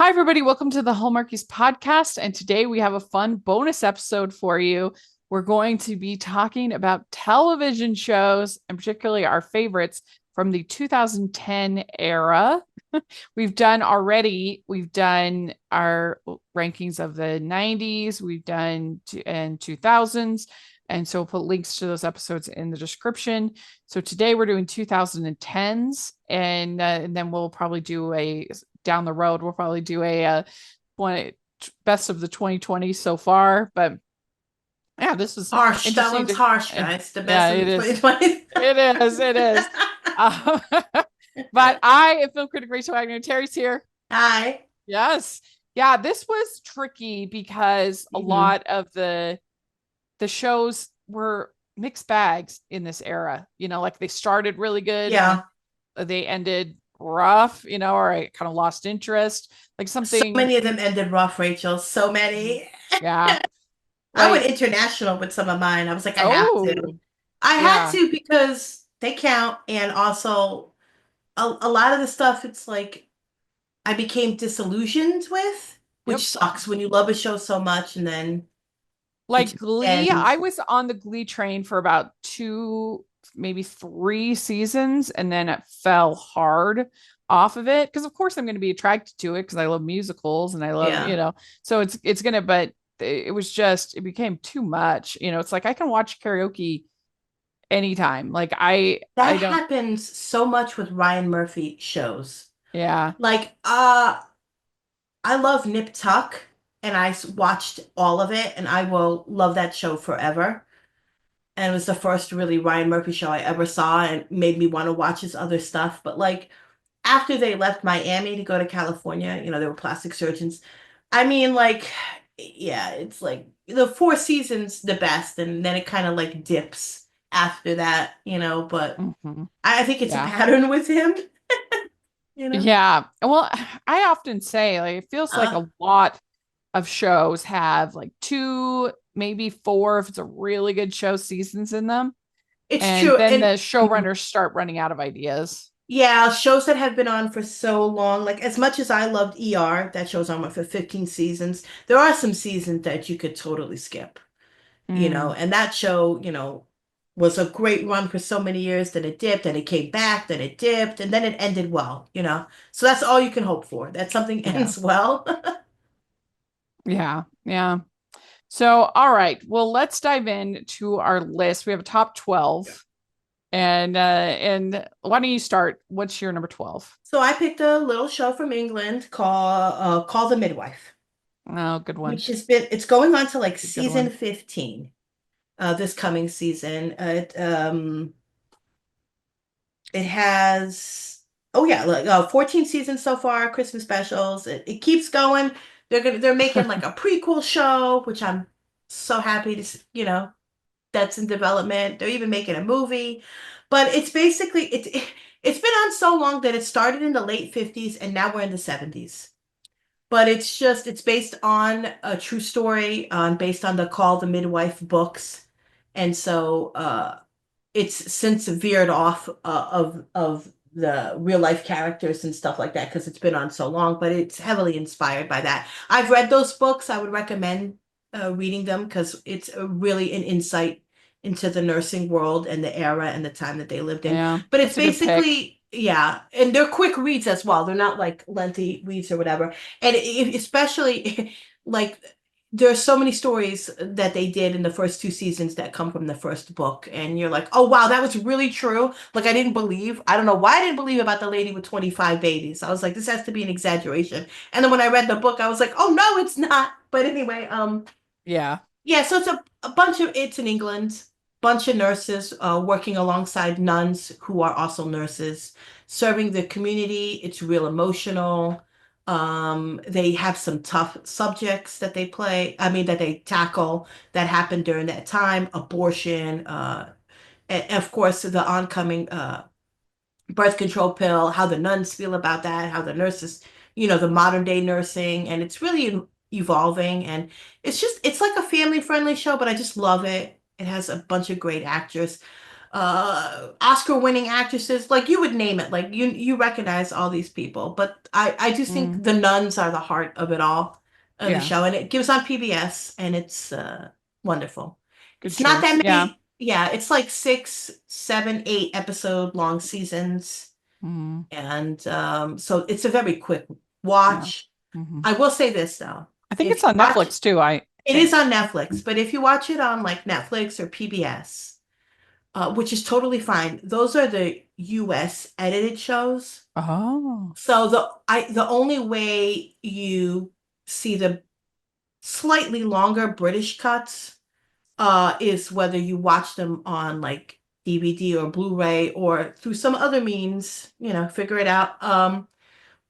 Hi, everybody. Welcome to the Hallmarkies podcast. And today we have a fun bonus episode for you. We're going to be talking about television shows and particularly our favorites from the 2010 era. We've done our rankings of the 90s, we've done and 2000s. And so we'll put links to those episodes in the description. So today we're doing 2010s, and then we'll probably do down the road, we'll probably do a one best of the 2020 so far. But yeah, this is Harsh. That interesting one's harsh, guys. The best yeah, of the it is. 2020s. It is. Uh, but I am film critic Rachel Wagner. Terry's here. Hi. Yes. Yeah, this was tricky because a Hmm. lot of the shows were mixed bags in this era. Like they started really good and Yeah. then they ended rough, or I kind of lost interest. Like So something, many of them ended rough, Rachel. So many. yeah. I went Like, international with some of mine. I was like, I have to. oh, I had yeah. to because they count. And also, a lot of the stuff, it's like I became disillusioned with, Yep. which sucks when you love a show so much and then it Like just Glee, I ends. was on the Glee train for about two, maybe three seasons, and then it fell hard off of it. Because of course I'm going to be attracted to it because I love musicals and I love, Yeah. so it's gonna, but it became too much. It's like I can watch karaoke anytime. Like I That don't, happens so much with Ryan Murphy shows. yeah. Like, I love Nip Tuck, and watched all of it, and I will love that show forever. And it was the first really Ryan Murphy show I ever saw, and made me want to watch his other stuff. But like after they left Miami to go to California, they were plastic surgeons. I mean, like, yeah, it's like the four seasons the best, and then it kind of like dips after that. But Hmm. I think it's a Yeah. pattern with him, you know. Yeah. Well, I often say like it feels like Uh, a lot of shows have like two, maybe four, if it's a really good show, seasons in them. it's And true, then the and showrunners start running out of ideas. yeah, shows that have been on for so long. Like as much as I loved ER, that show's on for 15 seasons. There are some seasons that you could totally skip. Mm, And that show was a great run for so many years. Then it dipped, then it came back, then it dipped, and then it ended well. So that's all you can hope for, that something yeah. ends well. Yeah. Yeah. So, all right. Well, let's dive in to our list. We have a top 12. And why don't you start? What's your number 12? So I picked a little show from England called The Midwife, Oh, good one. it's going on to like It's a good season one. 15 this coming season. It has, oh yeah, like 14 seasons so far, Christmas specials. It keeps going. They're making like a prequel show, which I'm so happy that's in development. They're even making a movie, but it's basically it's been on so long that it started in the late 50s and now we're in the 70s. But it's based on a true story, based on the Call the Midwife books, and so it's since veered off of the real life characters and stuff like that because it's been on so long, but it's heavily inspired by that. I've read those books. I would recommend reading them because it's really an insight into the nursing world and the era and the time that they lived in. Yeah, But it's that's a good pick. basically, yeah, and they're quick reads as well. They're not like lengthy reads or whatever. And especially like there's so many stories that they did in the first two seasons that come from the first book, and you're like, oh wow, that was really true. Like I don't know why I didn't believe about the lady with 25 babies. I was like, this has to be an exaggeration. And then when I read the book, I was like, oh no, it's not. But anyway, Yeah. yeah, so it's in England, bunch of nurses working alongside nuns who are also nurses, serving the community. It's real emotional. They have some tough subjects that they tackle that happened during that time, abortion, and of course the oncoming birth control pill, how the nuns feel about that, how the nurses, the modern day nursing, and it's really evolving. And it's like a family friendly show, but I just love it. It has a bunch of great actors. Oscar-winning actresses. Like you would name it. Like you recognize all these people. But I do think Mm, the nuns are the heart of it all, of the yeah, show, and it gives on PBS, and it's wonderful. good It's not choice. that Yeah. many. Yeah, it's like 6, 7, 8 episode long seasons, Mm, and so it's a very quick yeah. watch. Hmm. I will say this though, I think if it's you on watch Netflix too, I it is think. on Netflix, but if you watch it on like Netflix or PBS, which is totally fine, those are the US edited shows. Oh. So the only way you see the slightly longer British cuts is whether you watch them on like DVD or Blu-ray or through some other means, figure it out.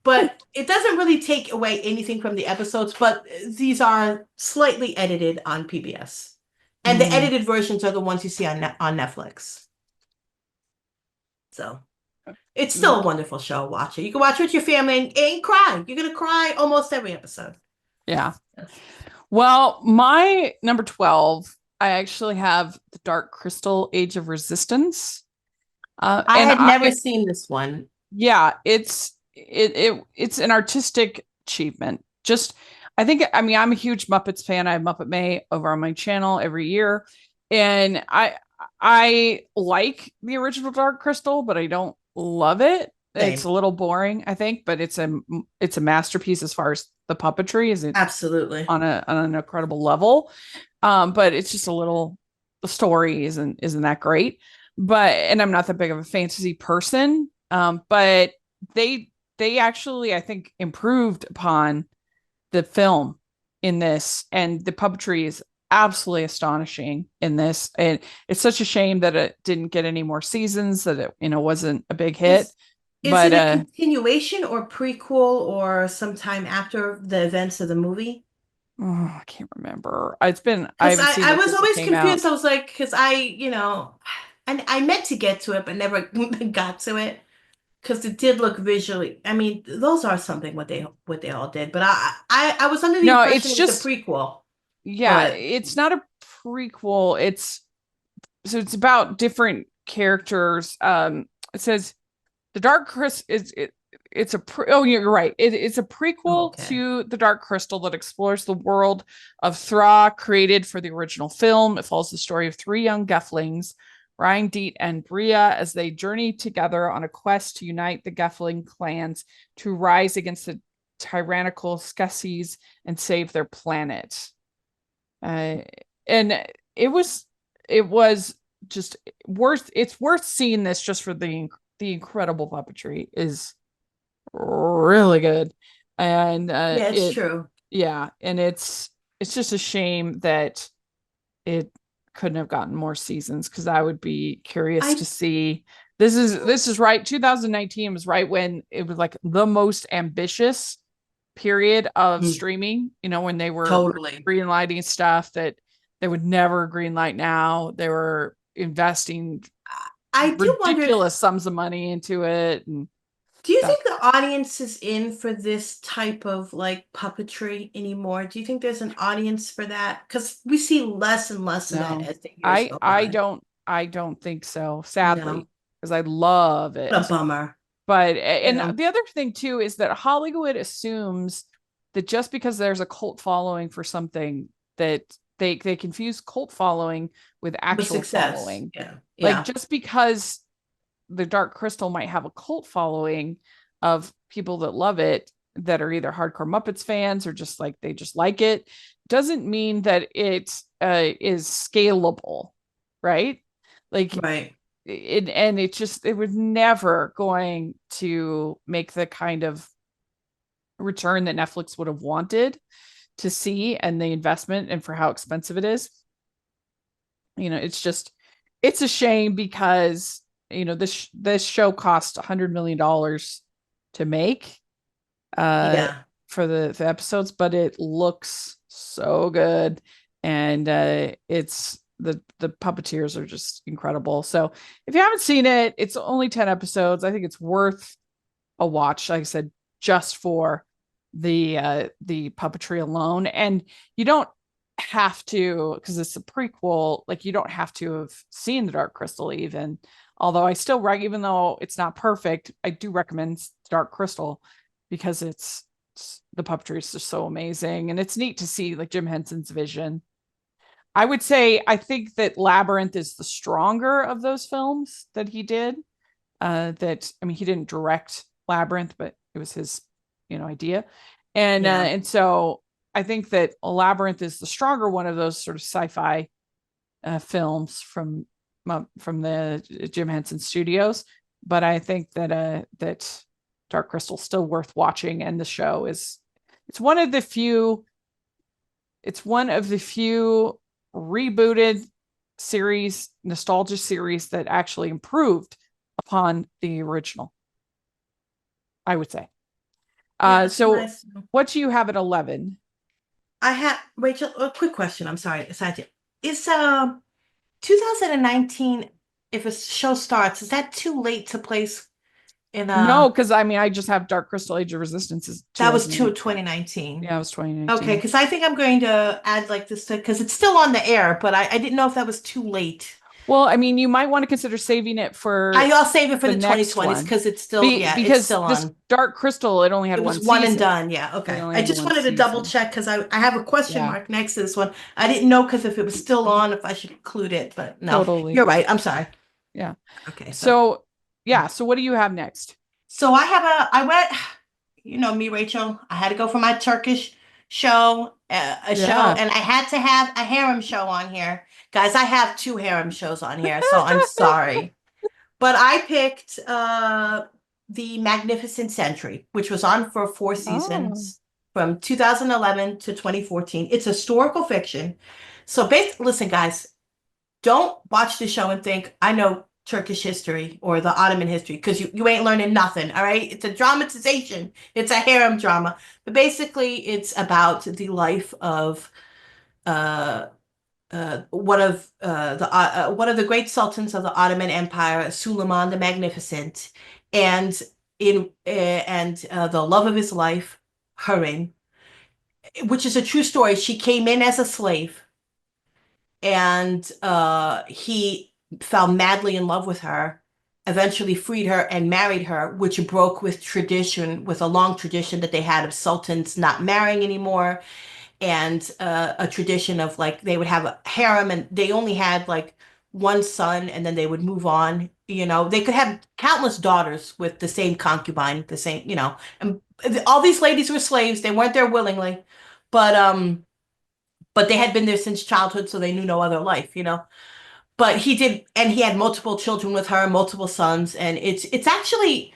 But it doesn't really take away anything from the episodes, but these are slightly edited on PBS. And the Mm, edited versions are the ones you see on Netflix. So it's still a wonderful show. Watch it. You can watch it with your family and cry. You're gonna cry almost every episode. yeah. Well, my number 12, I actually have The Dark Crystal Age of Resistance. I And had never I seen this one. yeah, it's an artistic achievement. Just I mean I'm a huge Muppets fan. I have Muppet May over on my channel every year. And I like the original Dark Crystal, but I don't love it. It's Same. a little boring, I think, but it's a masterpiece as far as the puppetry is it Absolutely. on an incredible level. But it's just a little the story isn't that great. But and I'm not that big of a fantasy person. But they actually I think improved upon the film in this, and the puppetry is absolutely astonishing in this. And it's such a shame that it didn't get any more seasons, that it wasn't a big hit. Is But it a continuation or prequel or sometime after the events of the movie? oh, I can't remember. I Because haven't seen I it was since it always came out. confused. I was like, because and I meant to get to it, but never got to it because it did look visually. I mean, those are something what they all did. But I was under the No, impression it's it was a just prequel. yeah, But it's not a prequel. It's about different characters. It says the Dark Crystal it's a oh you're right. It's a oh, prequel okay, to the Dark Crystal that explores the world of Thra created for the original film. It follows the story of three young Gelflings, Ryan, Deet, and Bria, as they journey together on a quest to unite the Gelfling clans to rise against the tyrannical Skeksis and save their planet. Uh, and it was just worth it's worth seeing this just for the incredible puppetry is really good. And yeah, it's it true. yeah, and it's just a shame that it couldn't have gotten more seasons, because I would be curious to I see. This is right. 2019 was right when it was like the most ambitious period of mm, streaming, when they were totally. greenlighting stuff that they would never greenlight now. They were investing I do wonder if ridiculous sums of money into it and Do you stuff. think the audience is in for this type of like puppetry anymore? Do you think there's an audience for that? Because we see less and less of that No, as the years go by. I don't think so, No, sadly, because I love what a it. bummer. But and Yeah, the other thing too is that Hollywood assumes that just because there's a cult following for something, that they confuse cult following with with actual success. following. Yeah, Like yeah, just because the Dark Crystal might have a cult following of people that love it, that are either hardcore Muppets fans or just like they just like it, doesn't mean that it is scalable, right? Like right. and it was never going to make the kind of return that Netflix would have wanted to see, and the investment and for how expensive it is. It's a shame because this show cost $100 million to make uh Yeah, for the episodes, but it looks so good. And it's the puppeteers are just incredible. So if you haven't seen it, it's only 10 episodes. I think it's worth a watch, like I said, just for the puppetry alone. And you don't have to, because it's a prequel, like you don't have to have seen The Dark Crystal even. Although I still even though it's not perfect, I do recommend Dark Crystal because it's the puppetry is just so amazing, and it's neat to see like Jim Henson's vision. I would say I think that Labyrinth is the stronger of those films that he did. That I mean, he didn't direct Labyrinth, but it was his, idea, Yeah. and so I think that Labyrinth is the stronger one of those sort of sci-fi films from the Jim Henson Studios. But I think that Dark Crystal's still worth watching, and the show is it's one of the few it's one of the few rebooted series, nostalgia series that actually improved upon the original, I would say. Yeah, it's So nice. what do you have at 11? I had Rachel, a quick question. I'm sorry. Is 2019, if a show starts, is that too late to place in No, because I mean, I just have Dark Crystal Age of Resistance is that was 2019. 2019. Yeah, it was Okay, 2019. because I think I'm going to add like this because it's still on the air, but I didn't know if that was too late. Well, I mean, you might want to consider saving it for I'll save it for the the next 2020s one. because it's still, yeah, it's Because still this on. Dark Crystal, it only had It was one one and season. done. Yeah, It okay. only I had the just one wanted to double season. check because I have a question Yeah, mark next to this one. I didn't know because if it was still on, if I should include it, but no, totally. you're right. I'm sorry. Yeah. Okay, So, yeah. So, what do you have next? so I went, you know me, Rachel. I had to go for my Turkish show, a show, Yeah. and I had to have a harem show on here. Guys, I have two harem shows on here, so I'm sorry. But I picked The Magnificent Century, which was on for 4 seasons Oh. from 2011 to 2014. It's historical fiction. So basically, listen, guys, don't watch the show and think, I know Turkish history or the Ottoman history, because you ain't learning nothing, all right? It's a dramatization. It's a harem drama. But basically, it's about the life of uh, one of the great sultans of the Ottoman Empire, Suleiman the Magnificent, and the love of his life, Hurin, which is a true story. She came in as a slave, and he fell madly in love with her. Eventually freed her and married her, which broke with tradition, with a long tradition that they had of sultans not marrying anymore, and a tradition of like they would have a harem and they only had like one son and then they would move on. You know, they could have countless daughters with the same concubine, the same, and all these ladies were slaves. They weren't there willingly, but but they had been there since childhood, so they knew no other life, But he did, and he had multiple children with her, multiple sons, and it's actually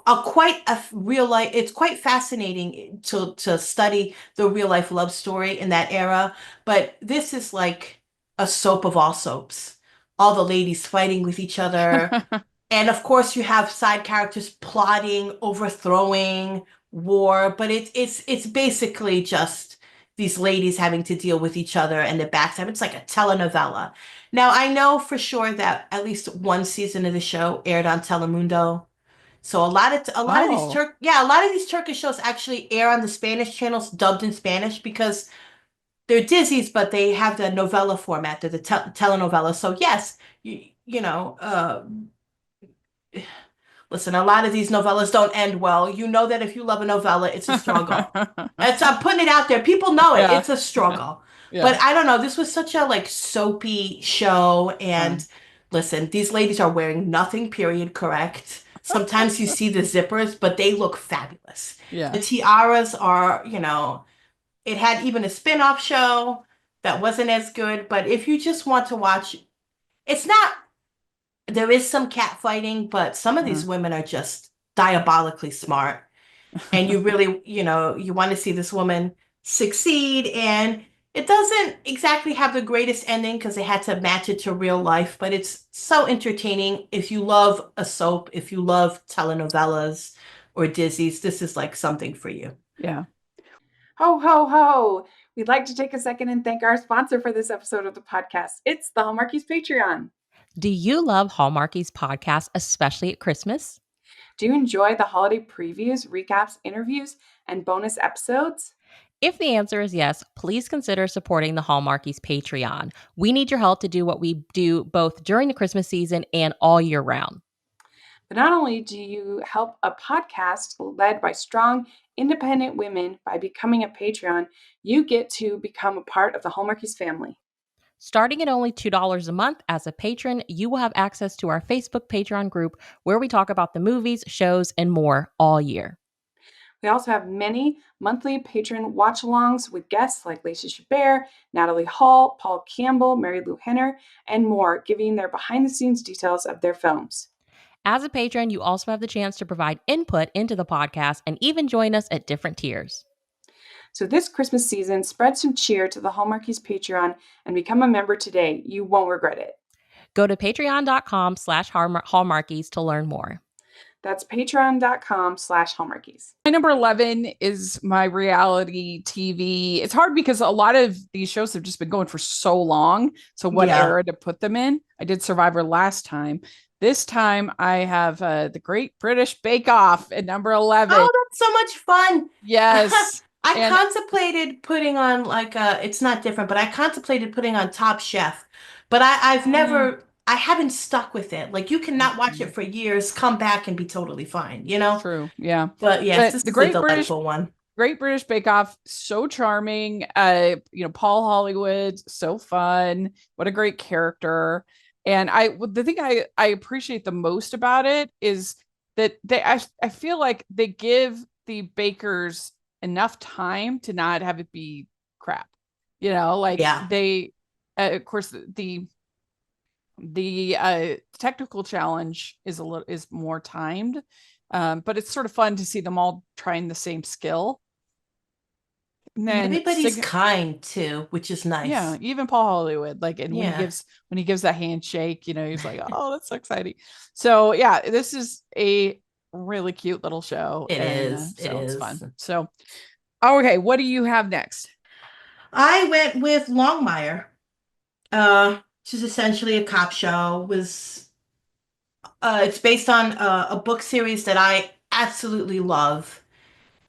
quite a real life. It's quite fascinating to study the real life love story in that era. But this is like a soap of all soaps. All the ladies fighting with each other, and of course you have side characters plotting, overthrowing, war. But it's basically just these ladies having to deal with each other and the backstab. It's like a telenovela. Now I know for sure that at least one season of the show aired on Telemundo. So Oh. a lot of these Turkish shows actually air on the Spanish channels, dubbed in Spanish, because they're Disney's, but they have the novella format, they're the telenovela. So yes, you know, listen, a lot of these novellas don't end well. You know that if you love a novella, it's a struggle. I'm putting it out there. People know it. Yeah. It's a struggle. But Yeah. I don't know. This was such a like soapy show, Fun. and listen, these ladies are wearing nothing period correct. Sometimes you see the zippers, but they look fabulous. The Yeah. tiaras are, it had even a spin-off show that wasn't as good, but if you just want to watch, it's not, there is some cat fighting, but some of Uh-huh. these women are just diabolically smart. And you really, you want to see this woman succeed. And it doesn't exactly have the greatest ending because they had to match it to real life, but it's so entertaining. If you love a soap, if you love telenovelas or Disney's, this is like something for you. Yeah. Ho, ho, ho. We'd like to take a second and thank our sponsor for this episode of the podcast. It's the Hallmarkies Patreon. Do you love Hallmarkies podcast, especially at Christmas? Do you enjoy the holiday previews, recaps, interviews, and bonus episodes? If the answer is yes, please consider supporting the Hallmarkies Patreon. We need your help to do what we do both during the Christmas season and all year round. But not only do you help a podcast led by strong, independent women by becoming a Patreon, you get to become a part of the Hallmarkies family. Starting at only $2 a month as a patron, you will have access to our Facebook Patreon group where we talk about the movies, shows, and more all year. We also have many monthly patron watch-alongs with guests like Lacey Chabert, Natalie Hall, Paul Campbell, Mary Lou Henner, and more, giving their behind-the-scenes details of their films. As a patron, you also have the chance to provide input into the podcast and even join us at different tiers. So this Christmas season, spread some cheer to the Hallmarkies Patreon and become a member today. You won't regret it. Go to patreon.com/Hallmarkies to learn more. That's patreon.com/Hallmarkies. My number 11 is my reality TV. It's hard because a lot of these shows have just been going for so long. So what era to put them in? I did Survivor last time. This time I have the Great British Bake Off at number 11. Oh, that's so much fun. Yes. I contemplated putting on it's not different, but I contemplated putting on Top Chef, but I haven't stuck with it. Like you cannot watch it for years, come back and be totally fine, you know? True. Yeah. But yes, this the is Great a delightful one. Great British Bake Off, so charming. Paul Hollywood, so fun. What a great character. And the thing I appreciate the most about it is that I feel like they give the bakers enough time to not have it be crap. They of course the technical challenge is more timed, but it's sort of fun to see them all trying the same skill. And then everybody's kind too, which is nice. Yeah, even Paul Hollywood, when he gives that handshake, he's like, "Oh, that's so exciting." So yeah, this is a really cute little show. It's fun. So, okay, what do you have next? I went with Longmire, which is essentially a cop show. It's based on a book series that I absolutely love.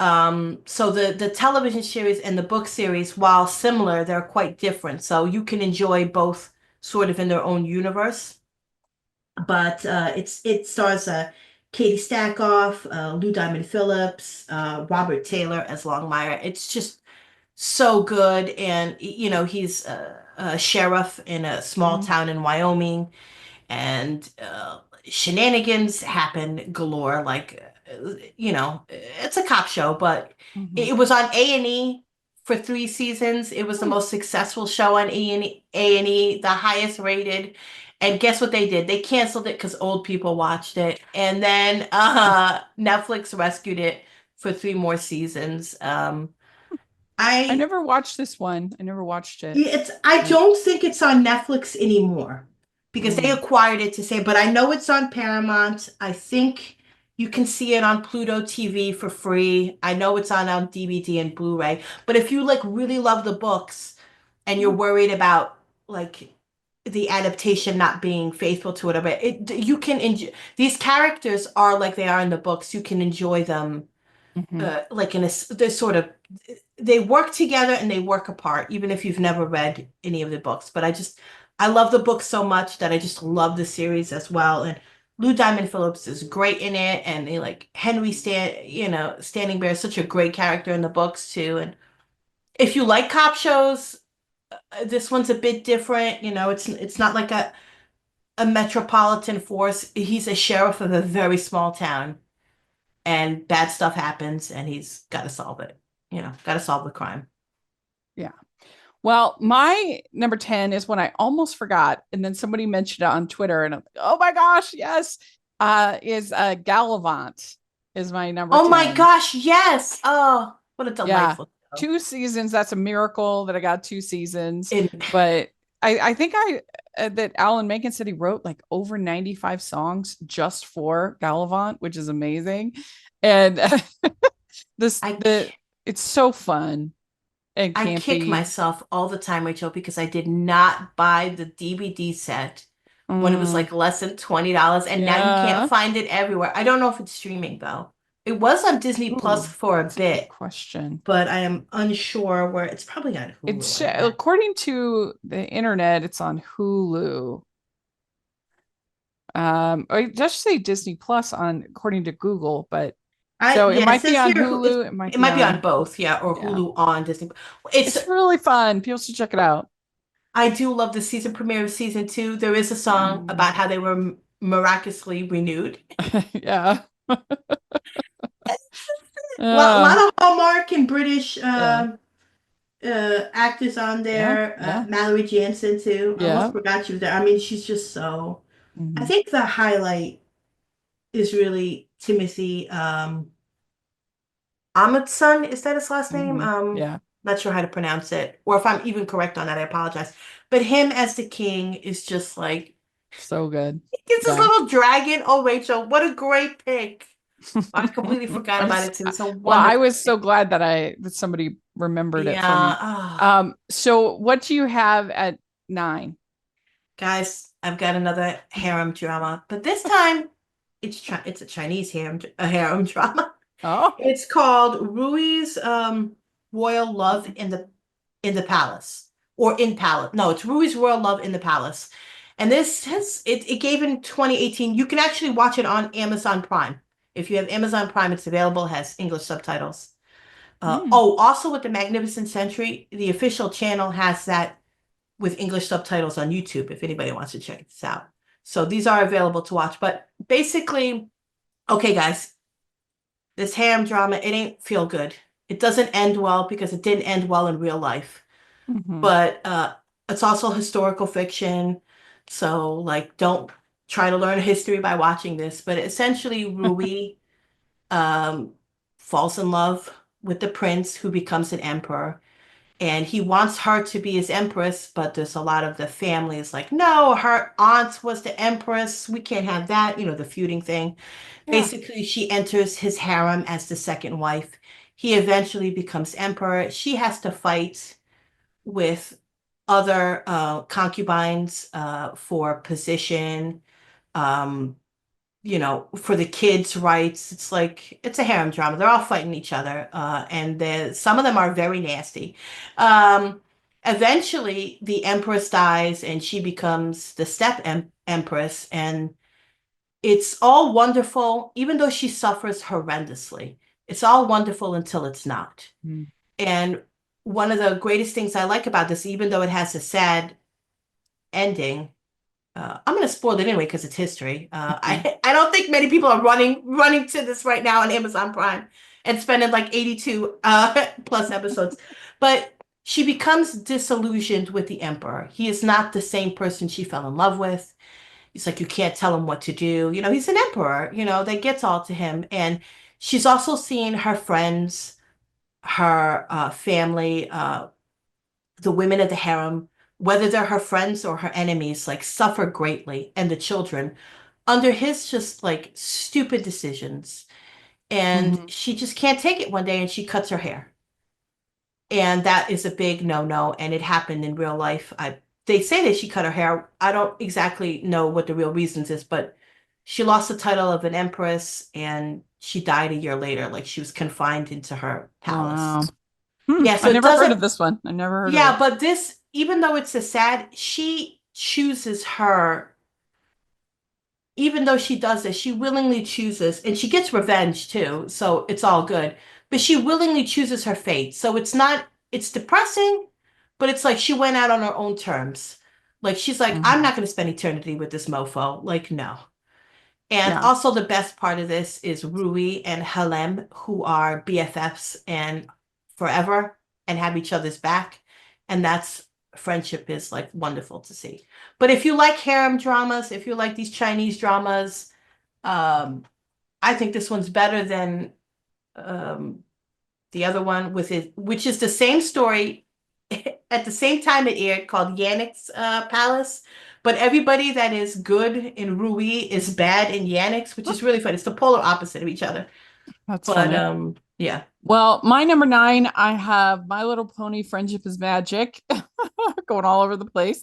So the television series and the book series, while similar, they're quite different. So you can enjoy both sort of in their own universe. But it stars Katie Stackoff, Lou Diamond Phillips, Robert Taylor as Longmire. It's just so good, and he's a sheriff in a small town in Wyoming, and shenanigans happen galore. It's a cop show, but it was on A&E for 3 seasons. It was the most successful show on A&E, the highest rated. And guess what they did? They canceled it because old people watched it. And then Netflix rescued it for 3 more seasons. I never watched this one. I never watched it. I don't think it's on Netflix anymore because they acquired it but I know it's on Paramount. I think you can see it on Pluto TV for free. I know it's on DVD and Blu-ray. But if you really love the books and you're worried about the adaptation not being faithful to it, you can enjoy. These characters are like they are in the books. You can enjoy them they work together and they work apart, even if you've never read any of the books. But I love the book so much that I just love the series as well. And Lou Diamond Phillips is great in it, and Henry Standing Bear is such a great character in the books too. And if you like cop shows, this one's a bit different. It's not like a metropolitan force. He's a sheriff of a very small town, and bad stuff happens, and he's got to solve it. Got to solve the crime. Yeah. Well, my number 10 is one I almost forgot, and then somebody mentioned it on Twitter, and I'm like, oh my gosh, yes, is Galavant is my number 10. Oh my gosh, yes. Oh, what a delightful show. 2 seasons. That's a miracle that I got 2 seasons. But I think that Alan Menken said he wrote over 95 songs just for Galavant, which is amazing. And it's so fun. And I kick myself all the time, Rachel, because I did not buy the DVD set when it was less than $20, and now you can't find it everywhere. I don't know if it's streaming though. It was on Disney Plus Ooh, for a that's a good bit, question. but I am unsure where it's probably on It's Hulu, I bet. according to the internet, it's on Hulu. It does say Disney Plus on according to Google, but so it Yeah, it might be says on here Hulu, it might it be might be on on, both, yeah, or yeah. Hulu on Disney. It's It's really fun. People should check it out. I do love the season premiere of season 2. There is a song Mm. about how they were miraculously renewed. Yeah. Lot of Hallmark and British Yeah. actors on Yeah. there. Yeah. Mallory Jansen too. I almost Yeah. forgot she was there. I mean, she's just so. I Mhm. think the highlight is really Timothy Ahmedson. Is that his last name? Mhm. Yeah. Not sure how to pronounce it, or if I'm even correct on that. I apologize. But him as the king is just like So good. he gets his Yeah. little dragon. Oh, Rachel, what a great pick! I completely forgot about it too. It's a Well, I wonderful was so pick. glad that somebody remembered it for Yeah. me. Ah. So what do you have at 9? Guys, I've got another harem drama, but this time it's a Chinese harem drama. Oh. It's called Rui's Royal Love in the Palace or in Palace. No, it's Rui's Royal Love in the Palace. And it gave in 2018. You can actually watch it on Amazon Prime. If you have Amazon Prime, it's available, has English subtitles. Mm. Also with the Magnificent Century, the official channel has that with English subtitles on YouTube if anybody wants to check this out. So these are available to watch. But basically, okay, guys, this harem drama, it ain't feel good. It doesn't end well because it didn't end well in real life. Mhm. But it's also historical fiction. So, like, don't try to learn history by watching this. But essentially, Rui um, falls in love with the prince who becomes an emperor. And he wants her to be his empress, but there's a lot of the family is like, no, her aunt was the empress. We can't have that, the feuding thing. Yeah. Basically, she enters his harem as the second wife. He eventually becomes emperor. She has to fight with other concubines for position. Um, for the kids' rights. It's like it's a harem drama. They're all fighting each other, and some of them are very nasty. Um, Eventually, the empress dies, and she becomes the empress, and it's all wonderful, even though she suffers horrendously. It's all wonderful until it's not. Mm. And one of the greatest things I like about this, even though it has a sad ending, I'm going to spoil it anyway because it's history. Okay. I don't think many people are running to this right now on Amazon Prime and spending like 82 plus episodes. But she becomes disillusioned with the emperor. He is not the same person she fell in love with. He's like, you can't tell him what to do. He's an emperor, that gets all to him. And she's also seeing her friends, her family, the women of the harem, whether they're her friends or her enemies, like suffer greatly, and the children under his just like stupid decisions. And Mhm. she just can't take it one day and she cuts her hair. And that is a big no-no. And it happened in real life. They say that she cut her hair. I don't exactly know what the real reasons is, but she lost the title of an empress and she died a year later. Like she was confined into her palace. Wow. Yeah, I so it never heard of doesn't. this one. I never heard of Yeah, it. but this, even though it's a sad, she chooses her, even though she does this, she willingly chooses, and she gets revenge too, so it's all good. But she willingly chooses her fate. So it's depressing, but it's like she went out on her own terms. Like she's like, I'm Mhm. not going to spend eternity with this mofo. Like, no. And Yeah. also the best part of this is Rui and Halem, who are BFFs and forever and have each other's back. And that's friendship is like wonderful to see. But if you like harem dramas, if you like these Chinese dramas, um, I think this one's better than um, the other one with it, which is the same story at the same time it aired called Yannick's Palace. But everybody that is good in Rui is bad in Yannick's, which is really fun. It's the polar opposite of each other. That's But funny. yeah. Well, my number 9, I have My Little Pony Friendship is Magic going all over the place.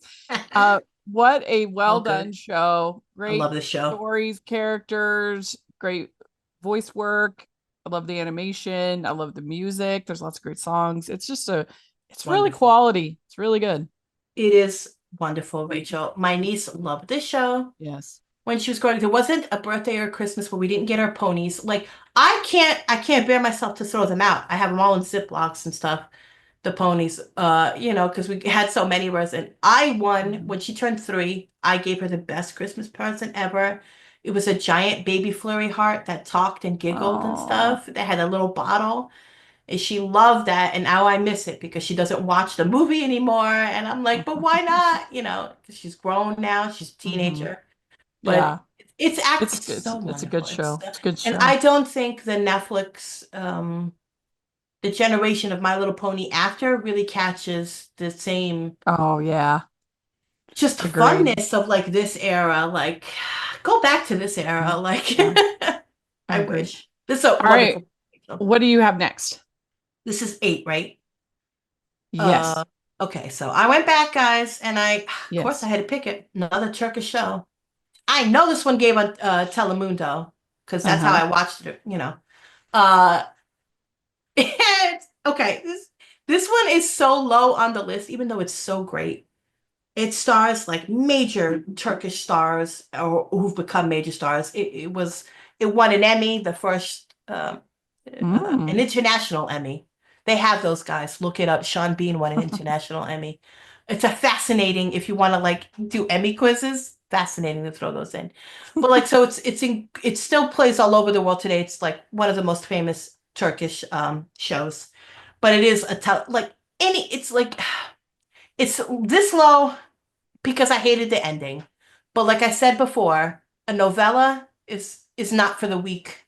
What a well Oh, done good. show. I love Great this show. stories, characters, great voice work. I love the animation. I love the music. There's lots of great songs. It's just it's really Wonderful. quality. It's really good. It is wonderful, Rachel. My niece loved this show Yes. when she was growing up. There wasn't a birthday or Christmas where we didn't get our ponies. Like I can't bear myself to throw them out. I have them all in Ziplocs and stuff. The ponies, because we had so many of us. And I won when she turned 3. I gave her the best Christmas present ever. It was a giant baby flurry heart that talked and giggled and Oh. stuff. That had a little bottle. And she loved that. And now I miss it because she doesn't watch the movie anymore. And I'm like, but why not? 'Cause she's grown now. She's a Mhm. teenager. But Yeah. it's so It's a good wonderful. show. It's a good And show. I don't think the Netflix the generation of My Little Pony after really catches the same Oh yeah. just Agreed. funness of like this era. Like go back to this Yeah. era. Like Yeah. I I agree. wish. This is a All right. wonderful show. What do you have next? This is 8, right? Yes. Uh okay, so I went back, guys, and of course I Yes. had to pick it. Another Turkish show. I know this one gave on Telemundo because that's how Uh-huh. I watched it. Uh okay, this one is so low on the list, even though it's so great. It stars like major Turkish stars or who've become major stars. It won an Emmy, the first an Mm. international Emmy. They have those guys. Look it up. Sean Bean won an international Emmy. It's a fascinating if you want to like do Emmy quizzes. Fascinating to throw those in. But like so it still plays all over the world today. It's like one of the most famous Turkish shows. But it is like it's like it's this low because I hated the ending. But like I said before, a novella is not for the weak.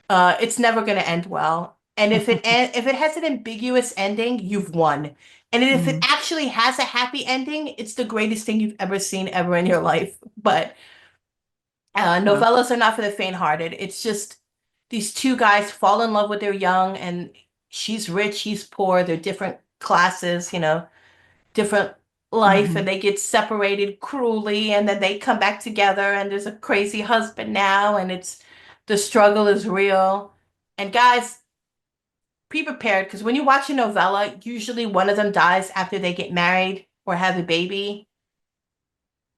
It's never going to end well. And if it has an ambiguous ending, you've won. And if it Mm. actually has a happy ending, it's the greatest thing you've ever seen ever in your life. But Yeah. novellas are not for the faint-hearted. It's just these two guys fall in love with their young, and she's rich, he's poor. They're different classes, different life, Hmm. and they get separated cruelly, and then they come back together, and there's a crazy husband now, and it's the struggle is real. And guys, be prepared because when you watch a novella, usually one of them dies after they get married or have a baby.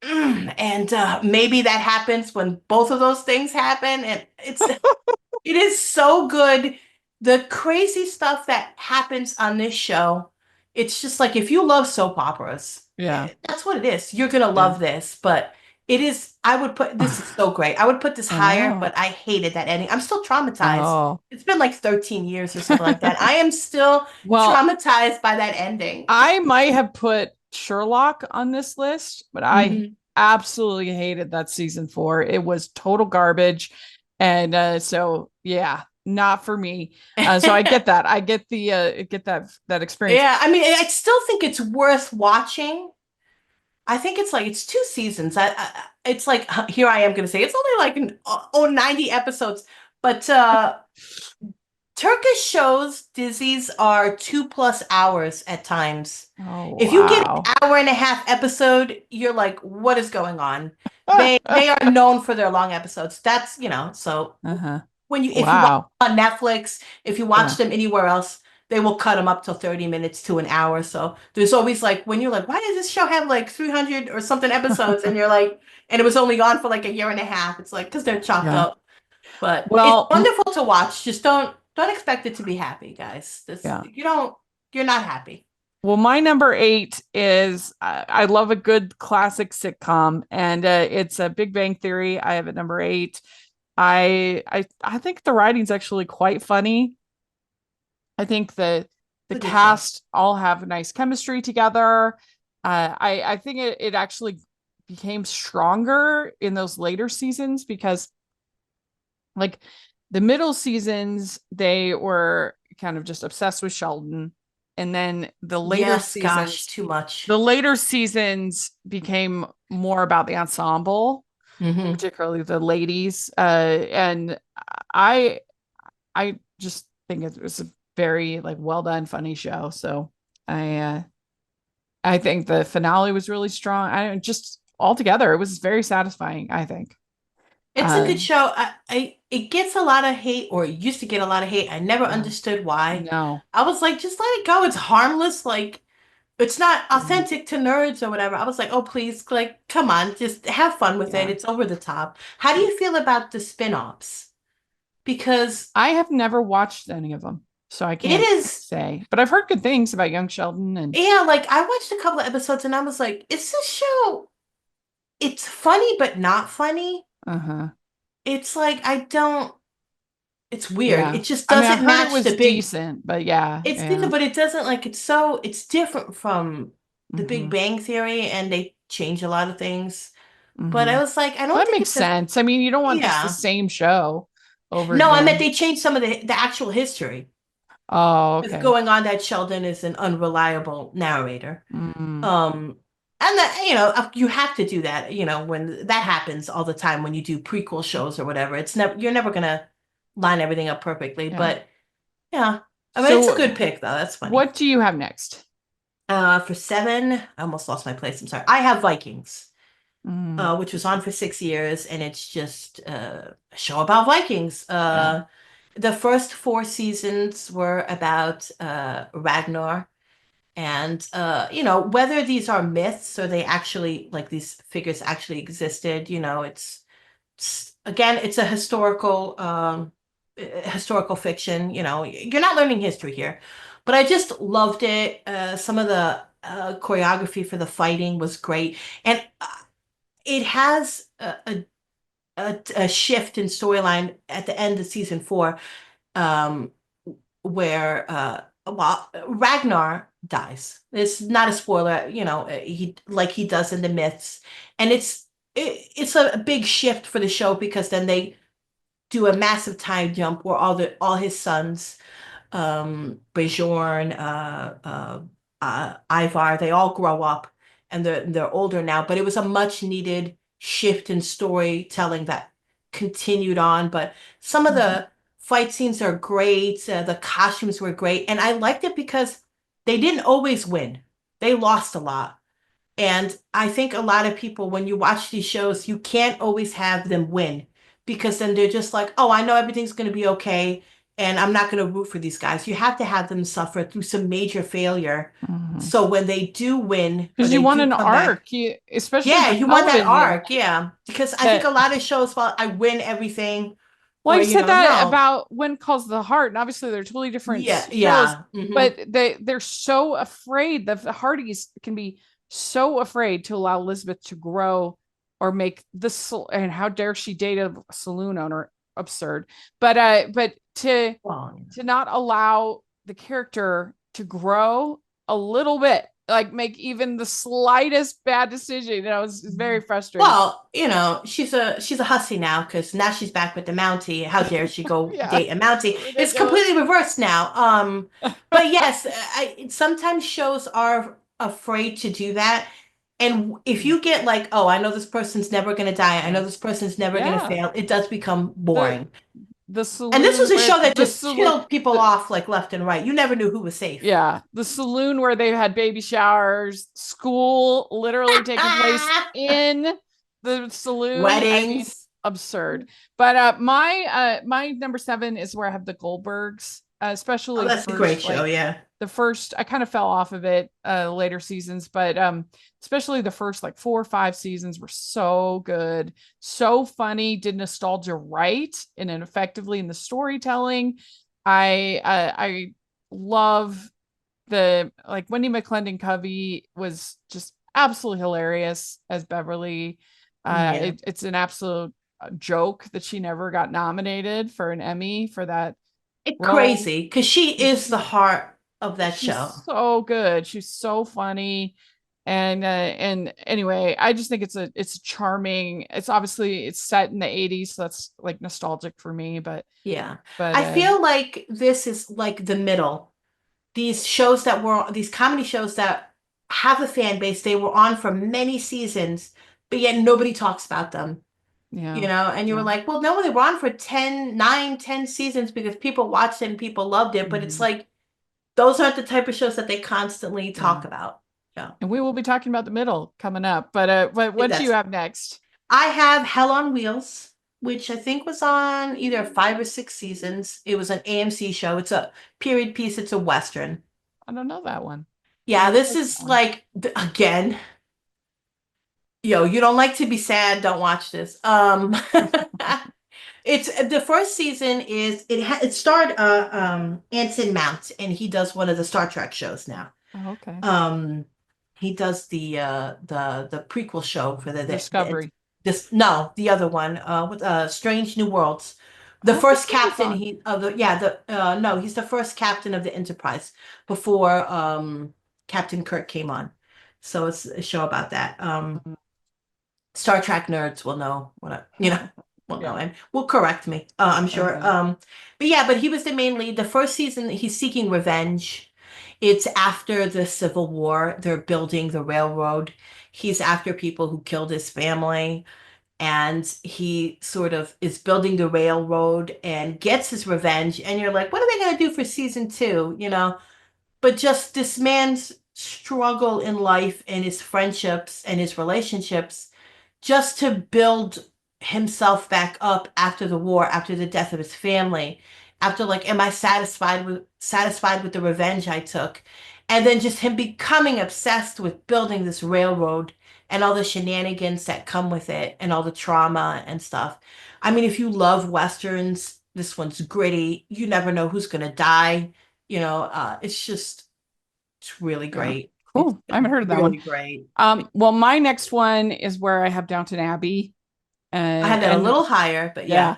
And maybe that happens when both of those things happen, and it is so good. The crazy stuff that happens on this show, it's just like if you love soap operas, Yeah. that's what it is. You're gonna Yeah. love this, but I would put this is so great. I would put this higher, Oh. but I hated that ending. I'm still traumatized. Oh. It's been like 13 years or something like that. I am still Well, traumatized by that ending. I might have put Sherlock on this list, but I Mhm. absolutely hated that season 4. It was total garbage. And so yeah, not for me. So I get that. I get that experience. Yeah, I mean, I still think it's worth watching. I think it's 2 seasons. It's like here I am going to say it's only like 90 episodes, but Turkish shows, Dizzy's are 2+ hours at times. Oh If you get wow. an hour and a half episode, you're like, what is going on? They are known for their long episodes. So Uh-huh. when if you watch Wow. on Netflix, if you watch Yeah. them anywhere else, they will cut them up to 30 minutes to an hour. So there's always like when you're like, why does this show have like 300 or something episodes? And you're like, and it was only on for like a year and a half. It's like because they're chopped Yeah. up. But it's Well, wonderful to watch. Just don't expect it to be happy, guys. yeah. You're not happy. Well, my number 8 is I love a good classic sitcom, and it's a Big Bang Theory. I have it number 8. I think the writing's actually quite funny. I think the It's a good show. cast all have nice chemistry together. I think it actually became stronger in those later seasons because like the middle seasons they were kind of just obsessed with Sheldon, and then Yes, gosh, too much. the later seasons became more about the ensemble, Hmm. particularly the ladies. And I I just think it was a very like well done, funny show. So I think the finale was really strong. I just altogether it was very satisfying, I think. It's a good show. It gets a lot of hate, or it used to get a lot of hate. I never Yeah. understood why. No. I was like, just let it go. It's harmless. Like, it's not Mhm. authentic to nerds or whatever. I was like, oh, please, like, come on, just have fun with it. Yeah. It's over the top. How do you feel about the spin-offs? Because I have never watched any of them, so I it can't is, say. But I've heard good things about Young Sheldon and yeah, like I watched a couple of episodes and I was like, is this show, it's funny but not funny. uh-huh. It's like I don't, it's weird. Yeah. It just I mean, I've doesn't heard it match the was big, decent, but yeah, it's yeah. different, but it doesn't like it's so it's different from the Big Mm-hmm. Bang Theory and they change a lot of things. But I Mm-hmm. was like, I Well, don't that think makes it's a, sense. I mean, you don't want just the yeah. same show over No, I meant again. they changed some of the actual history. Oh, It's okay. going on that Sheldon is an unreliable narrator. Mm, Um, and that, you have to do that, when that happens all the time when you do prequel shows or whatever. It's never, you're never gonna line everything up perfectly, yeah. but yeah. I mean, it's a good So pick though. That's funny. what do you have next? For seven, I almost lost my place. I'm sorry. I have Vikings, Mm, which was on for 6 years, and it's just a show about Vikings. yeah. The first four seasons were about Ragnar. And whether these are myths or they actually like these figures actually existed, again, it's a historical fiction. You're not learning history here, but I just loved it. Some of the choreography for the fighting was great, and it has a shift in storyline at the end of season four, um, where well, Ragnar dies. It's not a spoiler, he does in the myths, and it's a big shift for the show because then they do a massive time jump where all his sons, Bjorn, Ivar, they all grow up and they're older now. But it was a much needed shift in storytelling that continued on. But some of Mhm. the fight scenes are great. The costumes were great, and I liked it because they didn't always win. They lost a lot. And I think a lot of people, when you watch these shows, you can't always have them win because then they're just like, oh, I know everything's going to be okay. And I'm not going to root for these guys. You have to have them suffer through some major failure. Mhm. So when they do win or Because you they want do an come back, arc, especially yeah, for you want that television. arc. Yeah. Because I think That a lot of shows, well, I win everything Well, or, I've said that no. about When Calls the Heart, and obviously they're totally different Yeah. shows, Yeah. Hmm. but they're so afraid. The Hardys can be so afraid to allow Elizabeth to grow or make this. And how dare she date a saloon owner? Absurd. But Well, to not allow the character to grow a little bit, like make even the slightest bad decision, it's very frustrating. Well, she's a hussy now because now she's back with the Mountie. How dare she go Yeah, date a Mountie? It's ridiculous. completely reversed now. But yes, sometimes shows are afraid to do that. And if you get like, oh, I know this person's never gonna die, I know this person's never gonna Yeah. fail, it does become the boring. the And this saloon was a where show that the just saloon killed people the off like left and right. You never knew who was safe. yeah, the saloon where they had baby showers, school literally taking place in the saloon. I mean, Weddings. absurd. But my number 7 is where I have the Goldbergs, Oh, especially that's a great show, yeah. the first. I kind of fell off of it later seasons, but especially the first like 4 or 5 seasons were so good, so funny, did nostalgia right and then effectively in the storytelling. I love the like Wendy McClendon Covey was just absolutely hilarious as Beverly. Yeah. It's an absolute joke that she never got nominated for an Emmy for that It's role. crazy because she is the heart of that She's show. so good. She's so funny. And anyway, I just think it's charming. It's obviously it's set in the 80s, so that's like nostalgic for me, Yeah. but I feel like this is like the middle. These comedy shows that have a fan base, they were on for many seasons, but yet nobody talks about them, yeah. and you were Yeah. like, well, no, they were on for 10 seasons because people watched it and people loved it, but it's Mhm. like, those aren't the type of shows that they constantly Yeah. talk about. Yeah. And we will be talking about the middle coming up. But what do you That's, have next? I have Hell on Wheels, which I think was on either 5 or 6 seasons. It was an AMC show. It's a period piece. It's a Western. I don't know that one. Yeah, I'll this check is that one. like, again, you don't like to be sad, don't watch this. It's the first season is it starred Anson Mount, and he does one of the Star Trek shows now. Oh, okay. He does the prequel show for the Discovery. the other one with Strange New Worlds. The Oh, first that's captain on. he's the first captain of the Enterprise before Captain Kirk came on. So it's a show about that. Star Trek nerds will know will know Yeah. and will correct me. I'm sure. Okay. But he was the main lead. The first season, he's seeking revenge. It's after the Civil War. They're building the railroad. He's after people who killed his family, and he sort of is building the railroad and gets his revenge. And you're like, what are they going to do for season 2? But just this man's struggle in life and his friendships and his relationships just to build himself back up after the war, after the death of his family, after like, am I satisfied with the revenge I took? And then just him becoming obsessed with building this railroad and all the shenanigans that come with it and all the trauma and stuff. I mean, if you love Westerns, this one's gritty. You never know who's gonna die. It's really Yeah. great. Cool. I haven't heard of that one. Really great. Well, my next one is where I have Downton Abbey. I had that a little higher, but yeah.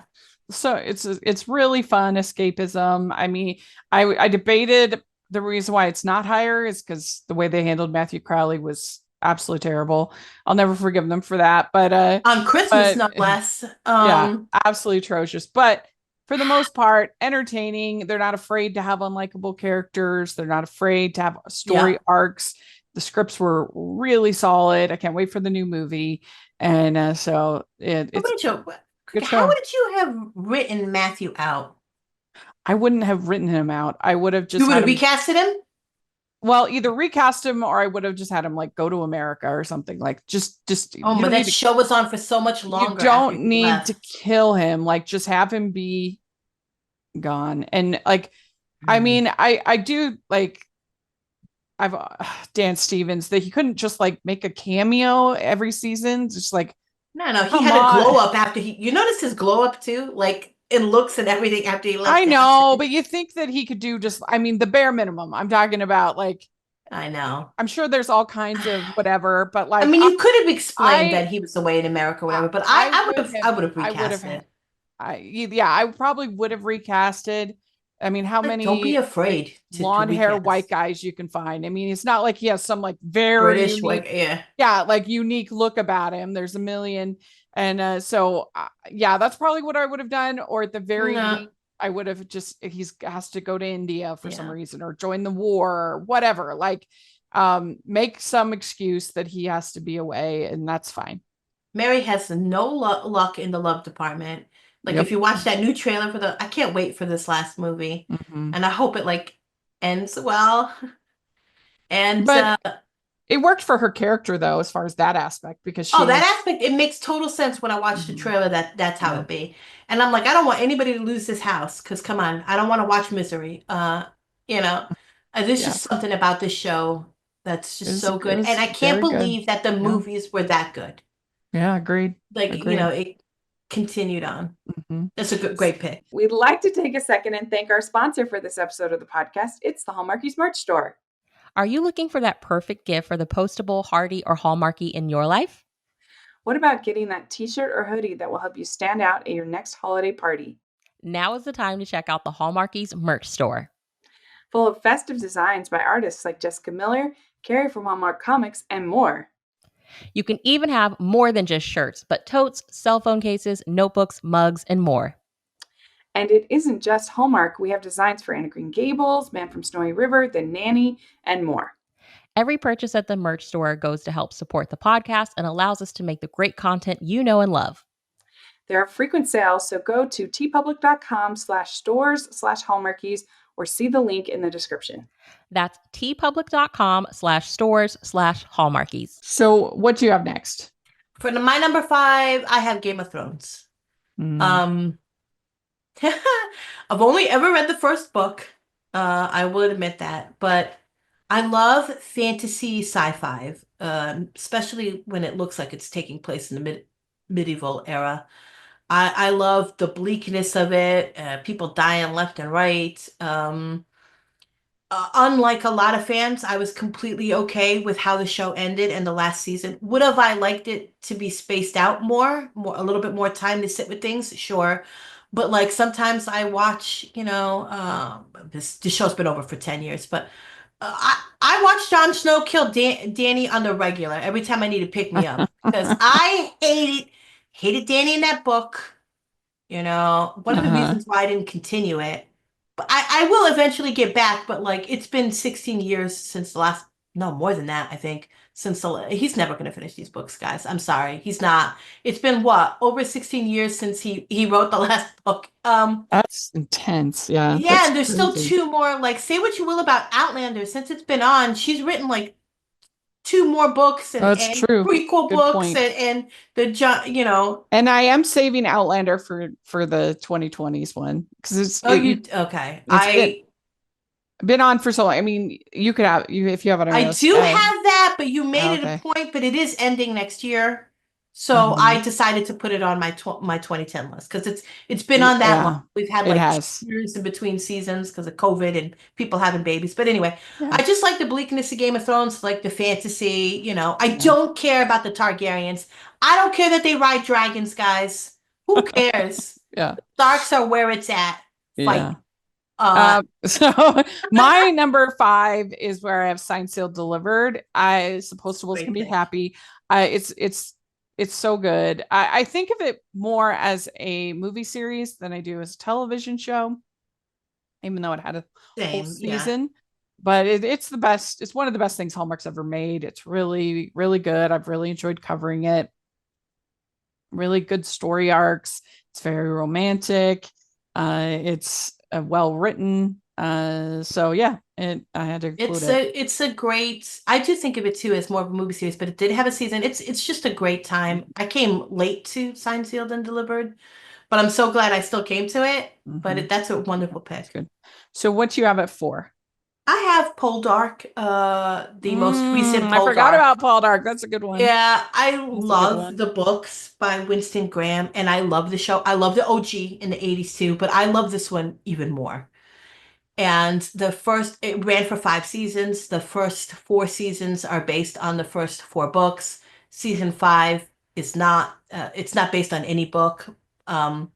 So it's really fun escapism. I mean, I debated the reason why it's not higher is because the way they handled Matthew Crowley was absolutely terrible. I'll never forgive them for that. But On Christmas, no less. Yeah, absolutely atrocious. But for the most part, entertaining. They're not afraid to have unlikable characters. They're not afraid to have story arcs. The scripts were really solid. I can't wait for the new movie. And so it's good show. How would you have written Matthew out? I wouldn't have written him out. I would have just You would have recasted him? Well, either recast him or I would have just had him like go to America or something. Like just but that show was on for so much longer. You don't need to kill him. Like just have him be gone. And like I mean, I do like I've Dan Stevens that he couldn't just like make a cameo every season. Just like no, he had a glow up after you noticed his glow up too, like in looks and everything after he left. I know, but you think that he could do just the bare minimum. I'm talking about like I know. I'm sure there's all kinds of whatever, but like I mean, you could have explained that he was away in America or whatever, but I would have recast it. I probably would have recasted. I mean, how many don't be afraid blonde hair white guys you can find. I mean, it's not like he has some like very British unique, like unique look about him. There's a million. And that's probably what I would have done. Or at the very least, I would have just has to go to India for some reason or join the war or whatever. Like make some excuse that he has to be away, and that's fine. Mary has no luck in the love department. Like if you watch that new trailer I can't wait for this last movie, and I hope it like ends well. But it worked for her character though, as far as that aspect, because that aspect it makes total sense when I watched the trailer that's how it be, and I'm like I don't want anybody to lose this house because come on, I don't want to watch misery. There's just something about this show that's just so good, and I can't believe that the movies were that good. Yeah, agreed. Like it continued on. That's a great pick. We'd like to take a second and thank our sponsor for this episode of the podcast. It's the Hallmarkies merch store. Are you looking for that perfect gift for the Postable, Hardy, or Hallmarkie in your life? What about getting that t-shirt or hoodie that will help you stand out at your next holiday party? Now is the time to check out the Hallmarkies merch store. Full of festive designs by artists like Jessica Miller, Carrie from Hallmark Comics, and more. You can even have more than just shirts, but totes, cell phone cases, notebooks, mugs, and more. And it isn't just Hallmark. We have designs for Anna Green Gables, Man from Snowy River, The Nanny, and more. Every purchase at the merch store goes to help support the podcast and allows us to make the great content you know and love. There are frequent sales, so go to tpublic.com/stores/Hallmarkies or see the link in the description. That's tpublic.com/stores/Hallmarkies. So what do you have next? For my number 5, I have Game of Thrones. Um, I've only ever read the first book. I will admit that, but I love fantasy sci-fi, especially when it looks like it's taking place in the medieval era. I love the bleakness of it, people dying left and right. Unlike a lot of fans, I was completely okay with how the show ended and the last season. Would have I liked it to be spaced out more, a little bit more time to sit with things? Sure. But like sometimes I watch, this show's been over for 10 years, but I watch Jon Snow kill Danny on the regular every time I need to pick me up because I hated Danny in that book. One of the reasons why I didn't continue it. But I will eventually get back, but like it's been 16 years since the last, no, more than that, I think, he's never going to finish these books, guys. I'm sorry. He's not. It's been what, over 16 years since he wrote the last book. That's intense. Yeah. Yeah, That's and there's still crazy. 2 more, like say what you will about Outlander, since it's been on, she's written like 2 more books That's and true. prequel Good books point. and the. And I am saving Outlander for the 2020s one because Oh, you okay. it's been on for so long. I mean, you could have you if you have it on I your do list. have that, but you made it a Okay. point, but it is ending next year. So I decided to put it on my 2010 list because it's been on that long. Yeah, We've had it like has. 2 years in between seasons because of COVID and people having babies. But anyway, Yeah. I just like the bleakness of Game of Thrones, like the fantasy. I Yeah. don't care about the Targaryens. I don't care that they ride dragons, guys. Who cares? Yeah. Starks are where it's at. Fight. Yeah. So my number 5 is where I have Signed, Sealed, Delivered. I suppose Postables can Great be pick. happy. It's so good. I think of it more as a movie series than I do as a television show, even though it had a whole Same, yeah. season. But it's the best. It's one of the best things Hallmark's ever made. It's really, really good. I've really enjoyed covering it. Really good story arcs. It's very romantic. It's well written. So yeah, I had to include it. It's a great. I do think of it too as more of a movie series, but it did have a season. It's just a great time. I came late to Signed, Sealed, and Delivered, but I'm so glad I still came to it. But that's a wonderful That's pick. good. So what do you have it for? I have Poldark, the most recent I forgot Poldark. about Poldark. That's a good one. Yeah, I That's a good love one. the books by Winston Graham, and I love the show. I love the OG in the 80s too, but I love this one even more. And it ran for 5 seasons. The first 4 seasons are based on the first 4 books. Season 5 is not, it's not based on any book. Um,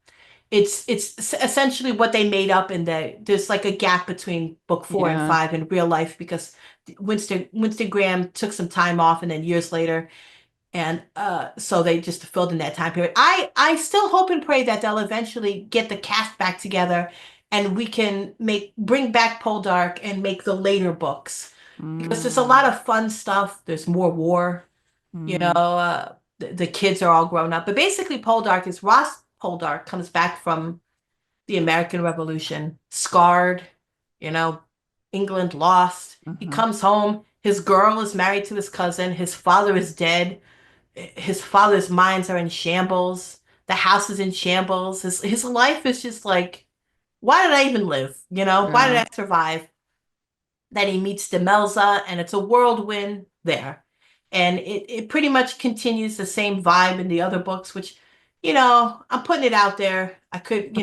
it's essentially what they made up there's like a gap between book 4 and Yeah. 5 in real life because Winston Graham took some time off and then years later and so they just filled in that time period. I still hope and pray that they'll eventually get the cast back together and we can bring back Poldark and make the later books because there's a lot of fun stuff. There's more war, the kids are all grown up. But basically Poldark is Ross Poldark comes back from the American Revolution, scarred, you know, England lost. He comes home. His girl is married to his cousin. His father is dead. His father's minds are in shambles. The house is in shambles. His life is just like, why did I even live? Why did Yeah. I survive? Then he meets Demelza, and it's a whirlwind there. And it pretty much continues the same vibe in the other books, which, I'm putting it out there. I could,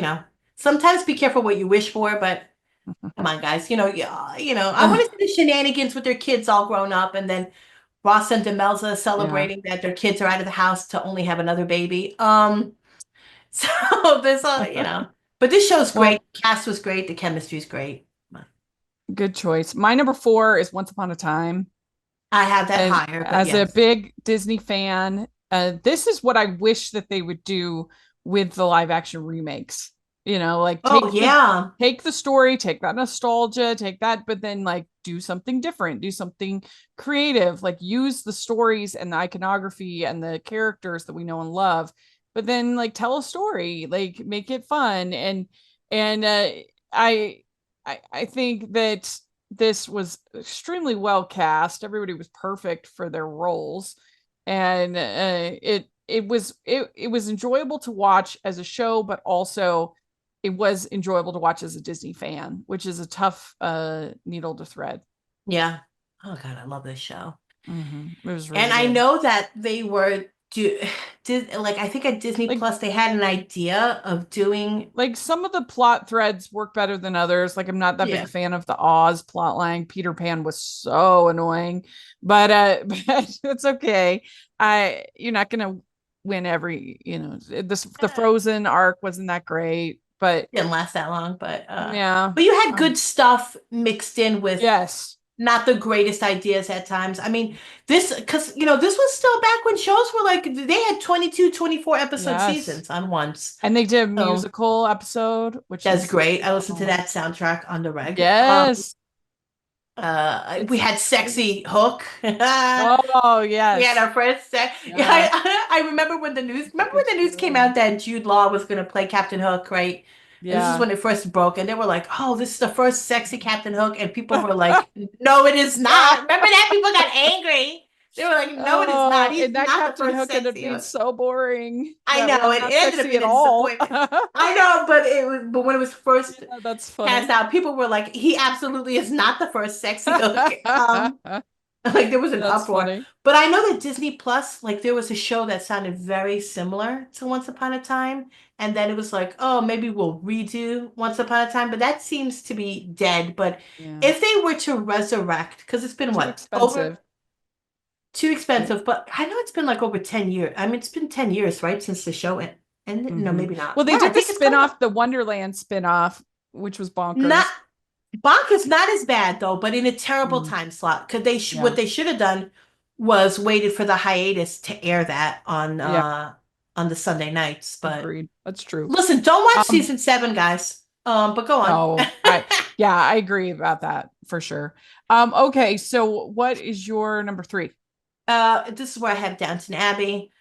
sometimes be careful what you wish for, but come on, guys. I want to see the shenanigans with their kids all grown up, and then Ross and Demelza celebrating that their kids are out of the house to only have another baby. So there's but this show's Well, great. The cast was great. The chemistry's great. good choice. My number 4 is Once Upon a Time. I have that And higher, but as a yes. big Disney fan, this is what I wish that they would do with the live action remakes. Like Oh yeah. take the story, take that nostalgia, take that, but then like do something different, do something creative, like use the stories and the iconography and the characters that we know and love, but then like tell a story, like make it fun. And I I think that this was extremely well cast. Everybody was perfect for their roles, and it was enjoyable to watch as a show, but also it was enjoyable to watch as a Disney fan, which is a tough needle to thread. Yeah. Oh God, I love this show. It was really And I good. know that they were did like I think at Disney Like, Plus they had an idea of doing like some of the plot threads work better than others. Like I'm not that big yeah. a fan of the Oz plot line. Peter Pan was so annoying, but but it's okay. You're not gonna win every, the Frozen arc wasn't that great, but Didn't last that long, yeah. but you had good stuff mixed in with Yes. not the greatest ideas at times. I mean, this because this was still back when shows were like they had 22, 24 episode Yes. seasons on once. And they did a So musical episode, which that's is great. I listened to that soundtrack on the reg. yes. We It's had Sexy Hook. We oh had yes. our first sex. Yeah, Yeah. I remember when the news. Remember when It's the news came true. out that Jude Law was going to play Captain Hook, right? And this is Yeah. when it first broke, and they were like, "Oh, this is the first sexy Captain Hook," and people were like, "No, it is not." Remember that? People got angry. They were like, "No, it is not. Oh, He's and that not the Captain first Hook ended up sexy being Hook." so boring. I That was know it not ended up sexy being at a all. disappointment. I know, but it was. But when it was first Yeah, that's cast funny. out, people were like, "He absolutely is not the first sexy Hook." Like there was an That's uproar. funny. But I know that Disney Plus, like there was a show that sounded very similar to Once Upon a Time, and then it was like, oh, maybe we'll redo Once Upon a Time, but that seems to be dead. But Yeah. if they were to resurrect, because it's been Too what, expensive. over too expensive, but I know it's been like over 10 years. I mean, it's been 10 years, right, since the show ended. No, maybe not. Well, they Yeah, I did the think it's coming up. spin-off, the Wonderland spin-off, which was Not bonkers. Bach is not as bad though, but in a terrible Mm, time slot. Could they yeah. what they should have done was waited for the hiatus to air that Yeah. on the Sunday nights. But Agreed. That's true. listen, don't watch Um, season 7, guys. But go on. no, yeah, I agree about that for sure. Okay, so what is your number 3? This is where I have Downton Abbey.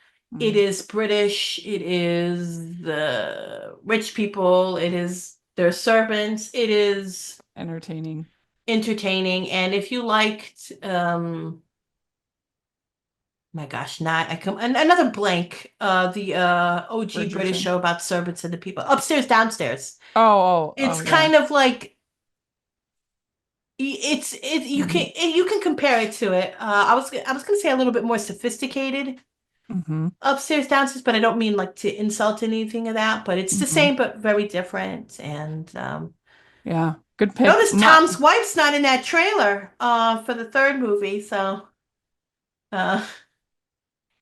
It Mm, is British. It is the rich people. It is their servants. It is entertaining. entertaining. And if you liked my gosh, not I come another blank. The OG British Bridgerton. show about servants and the people upstairs, downstairs. Oh, It's yeah. kind of like you Mhm. can compare it to it. I was gonna say a little bit more sophisticated Mhm. upstairs, downstairs, but I don't mean like to insult anything of that. But it's the Mhm. same, but very different. And Yeah, good pick. notice Tom's wife's not in that trailer for the third movie, so uh.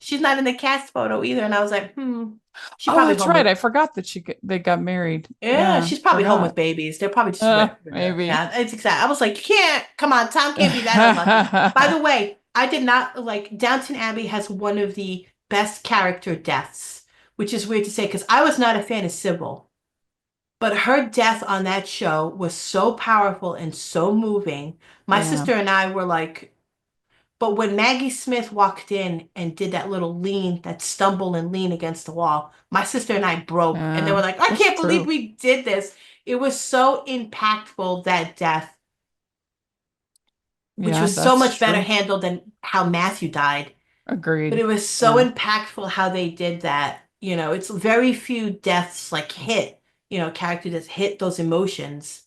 She's not in the cast photo either, and I was like, she Oh, probably that's home right. with I forgot that they got married. yeah, Yeah, she's probably home with forgot. babies. They're probably just Maybe. yeah, it's exact. I was like, you can't come on, Tom can't be that unlucky. By the way, I did not like Downton Abbey has one of the best character deaths, which is weird to say because I was not a fan of Sybil, but her death on that show was so powerful and so moving. My Yeah. sister and I were like, but when Maggie Smith walked in and did that little lean, that stumble and lean against the wall, my sister and I broke. And they were like, I That's can't believe true. we did this. It was so impactful, that death, which Yeah, was so that's much better true. handled than how Matthew died. But Agreed. it was so Yeah. impactful how they did that. It's very few deaths like hit, character that hit those emotions.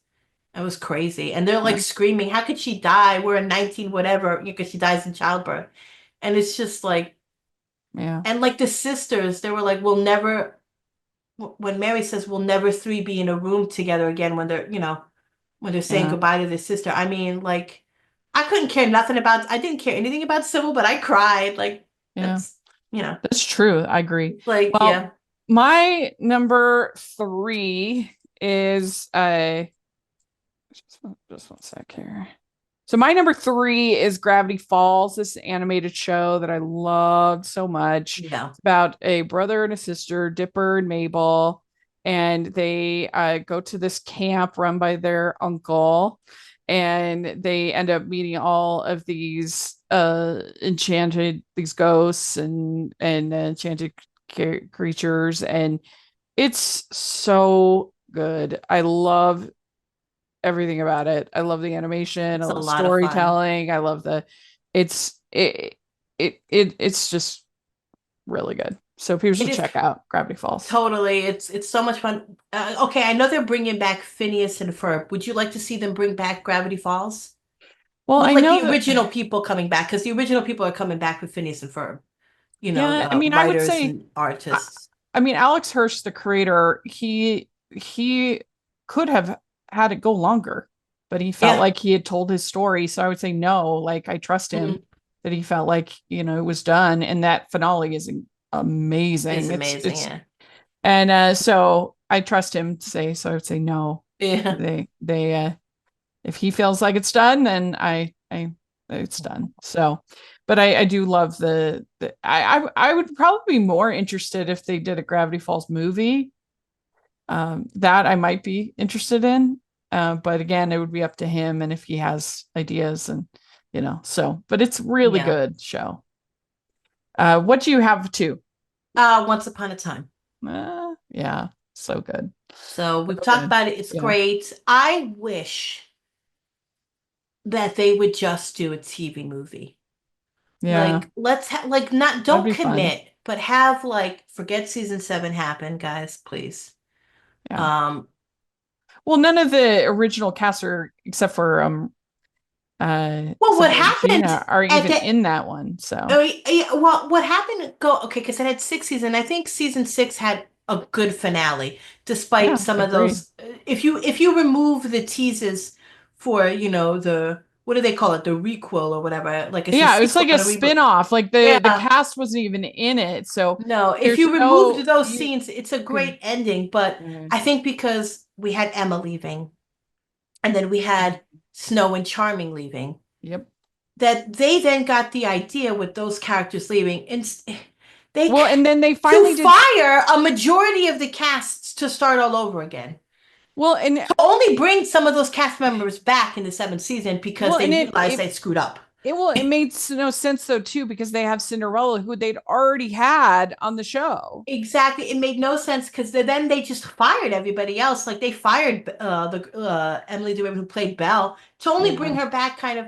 It was crazy. And they're like Yeah. screaming, how could she die? We're in 19, whatever, because she dies in childbirth. And it's just like, Yeah. and like the sisters, they were like, we'll never, when Mary says we'll never three be in a room together again when they're saying Yeah. goodbye to their sister. I mean, like, I didn't care anything about Sybil, but I cried. Like, Yeah. that's, That's true. I agree. like, Well, yeah. my number 3 is just one sec here. So my number 3 is Gravity Falls, this animated show that I loved so much. Yeah. It's about a brother and a sister, Dipper and Mabel, and they go to this camp run by their uncle, and they end up meeting all of these these ghosts and enchanted creatures, and it's so good. I love everything about it. I love the animation. I It's a love lot of fun. storytelling. I love it's just really good. So people should It is check out Gravity Falls. totally. It's so much fun. Okay, I know they're bringing back Phineas and Ferb. Would you like to see them bring back Gravity Falls? Well, With I like know the that, original people coming back, because the original people are coming back with Phineas and Ferb. yeah, I mean, I would Writers say, and artists. I mean, Alex Hirsch, the creator, he could have had it go longer, but he felt Yeah. like he had told his story. So I would say no. Like I trust him Mhm. that he felt like it was done, and that finale is amazing. It's amazing, It's yeah. and so I trust him to say. So I would say no. Yeah. They if he feels like it's done, then I it's done. So, but I do love I would probably be more interested if they did a Gravity Falls movie. That I might be interested in. But again, it would be up to him and if he has ideas and so, but it's really Yeah. good show. What do you have too? Once Upon a Time. Yeah, so good. So we've So talked good. about it. It's Yeah. great. I wish that they would just do a TV movie. Yeah, Like, let's like not that'd don't be fun. commit, but have like forget season 7 happen, guys, please. Yeah. Well, none of the original cast are except for Well, what Sarah and happened Gina are at even the in that one. So Oh, yeah, well, what happened? Okay, because it had 6 seasons. I think season 6 had a good finale, despite yeah, some of agreed. those. If you remove the teases for the what do they call it, the requel or whatever, like it's a Yeah, it was sequel, like a not a reboot. spin-off. Like the Yeah, cast wasn't even in it. So no, if there's you removed no those you scenes, it's a could great ending. But mm, I think because we had Emma leaving, and then we had Snow and Charming leaving, yep. that they then got the idea with those characters leaving, and they Well, and then they finally to did fire a majority of the casts to start all over again. well and To only bring some of those cast members back in the 7th season because well they and it realized it they screwed up. it made no sense though too because they have Cinderella who they'd already had on the show. Exactly. It made no sense because then they just fired everybody else. Like they fired the Emily DeWitt who played Belle to only Yeah. bring her back kind of.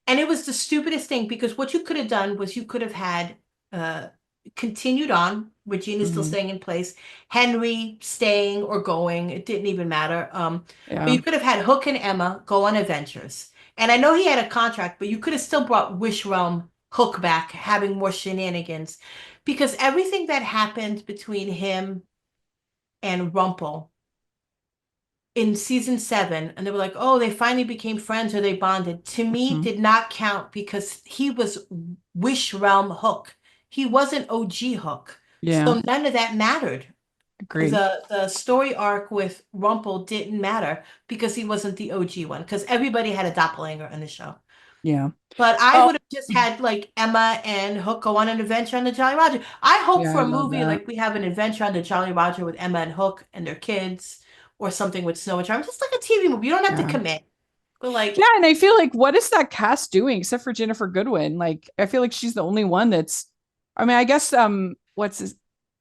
And it was the stupidest thing because what you could have done was you could have had uh, continued on, Regina still Mhm. staying in place, Henry staying or going. It didn't even matter. But Yeah. you could have had Hook and Emma go on adventures. And I know he had a contract, but you could have still brought Wish Realm Hook back, having more shenanigans because everything that happened between him and Rumpel in season 7, and they were like, oh, they finally became friends or they bonded, to me Mhm. did not count because he was Wish Realm Hook. He wasn't OG Hook. Yeah. So none of that mattered. Agreed. The story arc with Rumpel didn't matter because he wasn't the OG one, because everybody had a doppelganger in the show. Yeah. But I Oh, would have just had like Emma and Hook go on an adventure on the Jolly Roger. I hope yeah, for I a love movie that. like we have an adventure on the Jolly Roger with Emma and Hook and their kids, or something with Snow and Charm. Just like a TV movie. You don't have to Yeah. commit. But like, Yeah, and I feel like what is that cast doing except for Jennifer Goodwin? Like I feel like she's the only one that's I mean, I guess what's his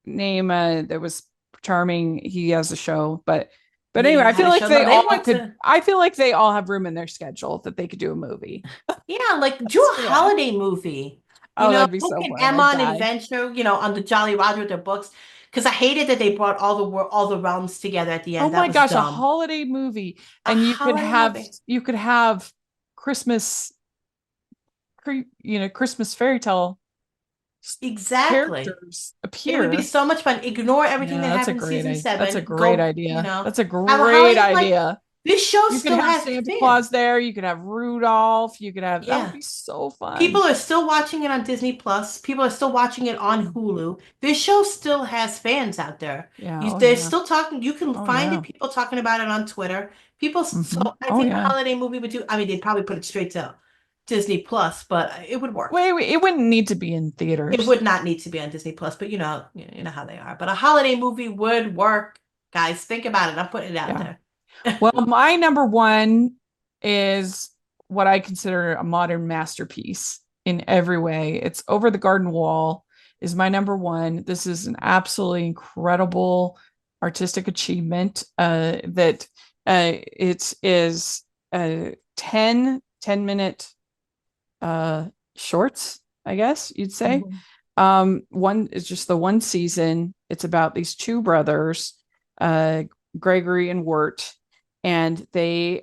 name that was Charming, he has a show, but he anyway, I had feel a like show. No, they went could to I feel like they all have room in their schedule that they could do a movie. yeah, like do a So, yeah. holiday movie. Oh, that'd be Hook so and fun. Emma I'd on an die. adventure. On the Jolly Roger with their books. Because I hated that they brought all the realms together at the Oh end. That my was gosh, a dumb. holiday movie. A And holiday movie. you could have Christmas Christmas fairy tale Exactly. characters It would be appear. so much fun. Ignore everything Yeah, that happened in season that's a 7. great Go, idea. That's a have a great holiday. Like idea. this show You could still have has Santa fans. Claus there. You could have Rudolph. You could have that would Yeah. be so People fun. are still watching it on Disney Plus. People are still watching it on Hulu. This show still has fans out there. Yeah. Oh They're yeah. still talking. You can Oh find it. yeah. People talking about it on Twitter. So I Oh think a yeah. holiday movie would do. I mean, they'd probably put it straight to Disney Plus, but it would work. Wait, it wouldn't need to be in It theaters. would not need to be on Disney Plus, but you know how they are. But a holiday movie would work, guys. Think about it. I'm putting it out Yeah. there. Well, my number one is what I consider a modern masterpiece in every way. It's Over the Garden Wall is my number one. This is an absolutely incredible artistic achievement that it is 10 minute shorts, I guess you'd say. One is just the one season. It's about these two brothers, Gregory and Wirt, and they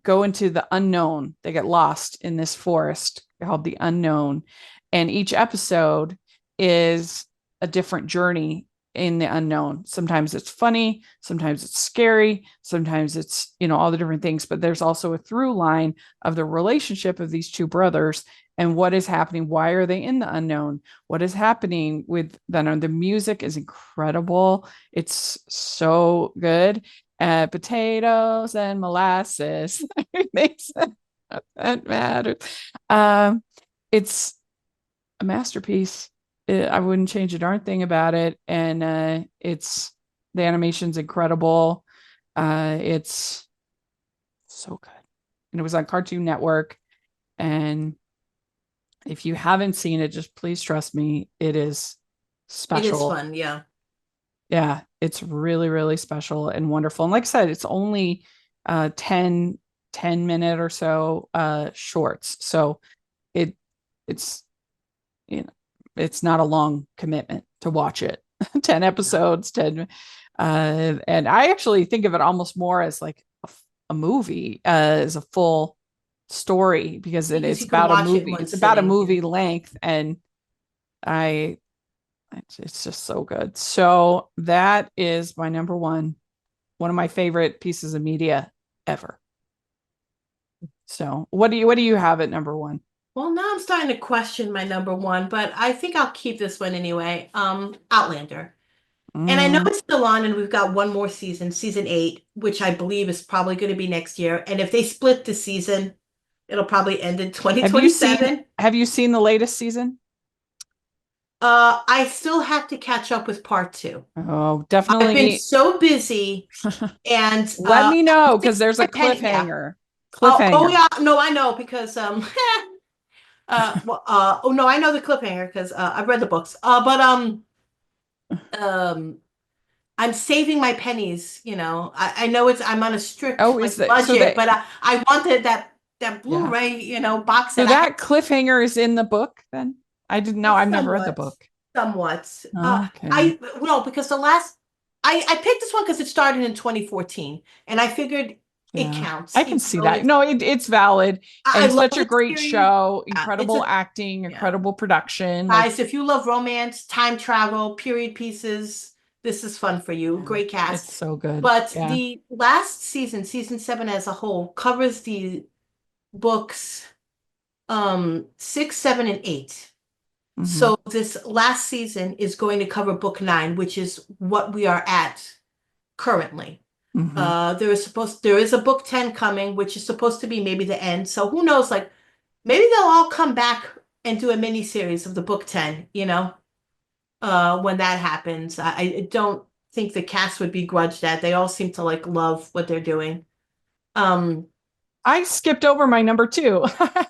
go into the unknown. They get lost in this forest called the unknown. And each episode is a different journey in the unknown. Sometimes it's funny, sometimes it's scary, sometimes it's, all the different things. But there's also a through line of the relationship of these two brothers and what is happening. Why are they in the unknown? What is happening with them? The music is incredible. It's so good. Potatoes and molasses. That matters. It's a masterpiece. I wouldn't change a darn thing about it. And the animation's incredible. It's so good. And it was on Cartoon Network. And if you haven't seen it, just please trust me, it is special. It is fun, yeah. Yeah, it's really, really special and wonderful. And like I said, it's only 10 minute or so shorts. So it's it's not a long commitment to watch it. 10 episodes, 10 and I actually think of it almost more as like a movie, as a full story, because it's about a movie. It's about a movie length, and it's just so good. So that is my number one of my favorite pieces of media ever. So what do you have at number one? Well, now I'm starting to question my number one, but I think I'll keep this one anyway. Outlander. And I know it's still on, and we've got one more season 8, which I believe is probably going to be next year. And if they split the season, it'll probably end in 2027. Have you seen the latest season? I still have to catch up with part 2. Oh, definitely. I've been so busy, and let me know, because there's a cliffhanger. Oh yeah, no, I know, because oh no, I know the cliffhanger because I've read the books. But I'm saving my pennies. I know I'm on a strict budget, but I wanted that Blu-ray, box set. So that cliffhanger is in the book, then? I didn't know. I've never read the book. Somewhat. Okay. Because I picked this one because it started in 2014, and I figured it counts. I can see that. No, it's valid. And such a great show, incredible acting, incredible production. Guys, if you love romance, time travel, period pieces, this is fun for you. Great cast. It's so good. But the last season 7 as a whole, covers the books 6, 7, and 8. Mm-hmm. So this last season is going to cover book 9, which is what we are at currently. Mm-hmm. There is a book 10 coming, which is supposed to be maybe the end. So who knows? Like, maybe they'll all come back and do a mini series of the book 10. When that happens, I don't think the cast would begrudge that. They all seem to love what they're doing. I skipped over my number 2.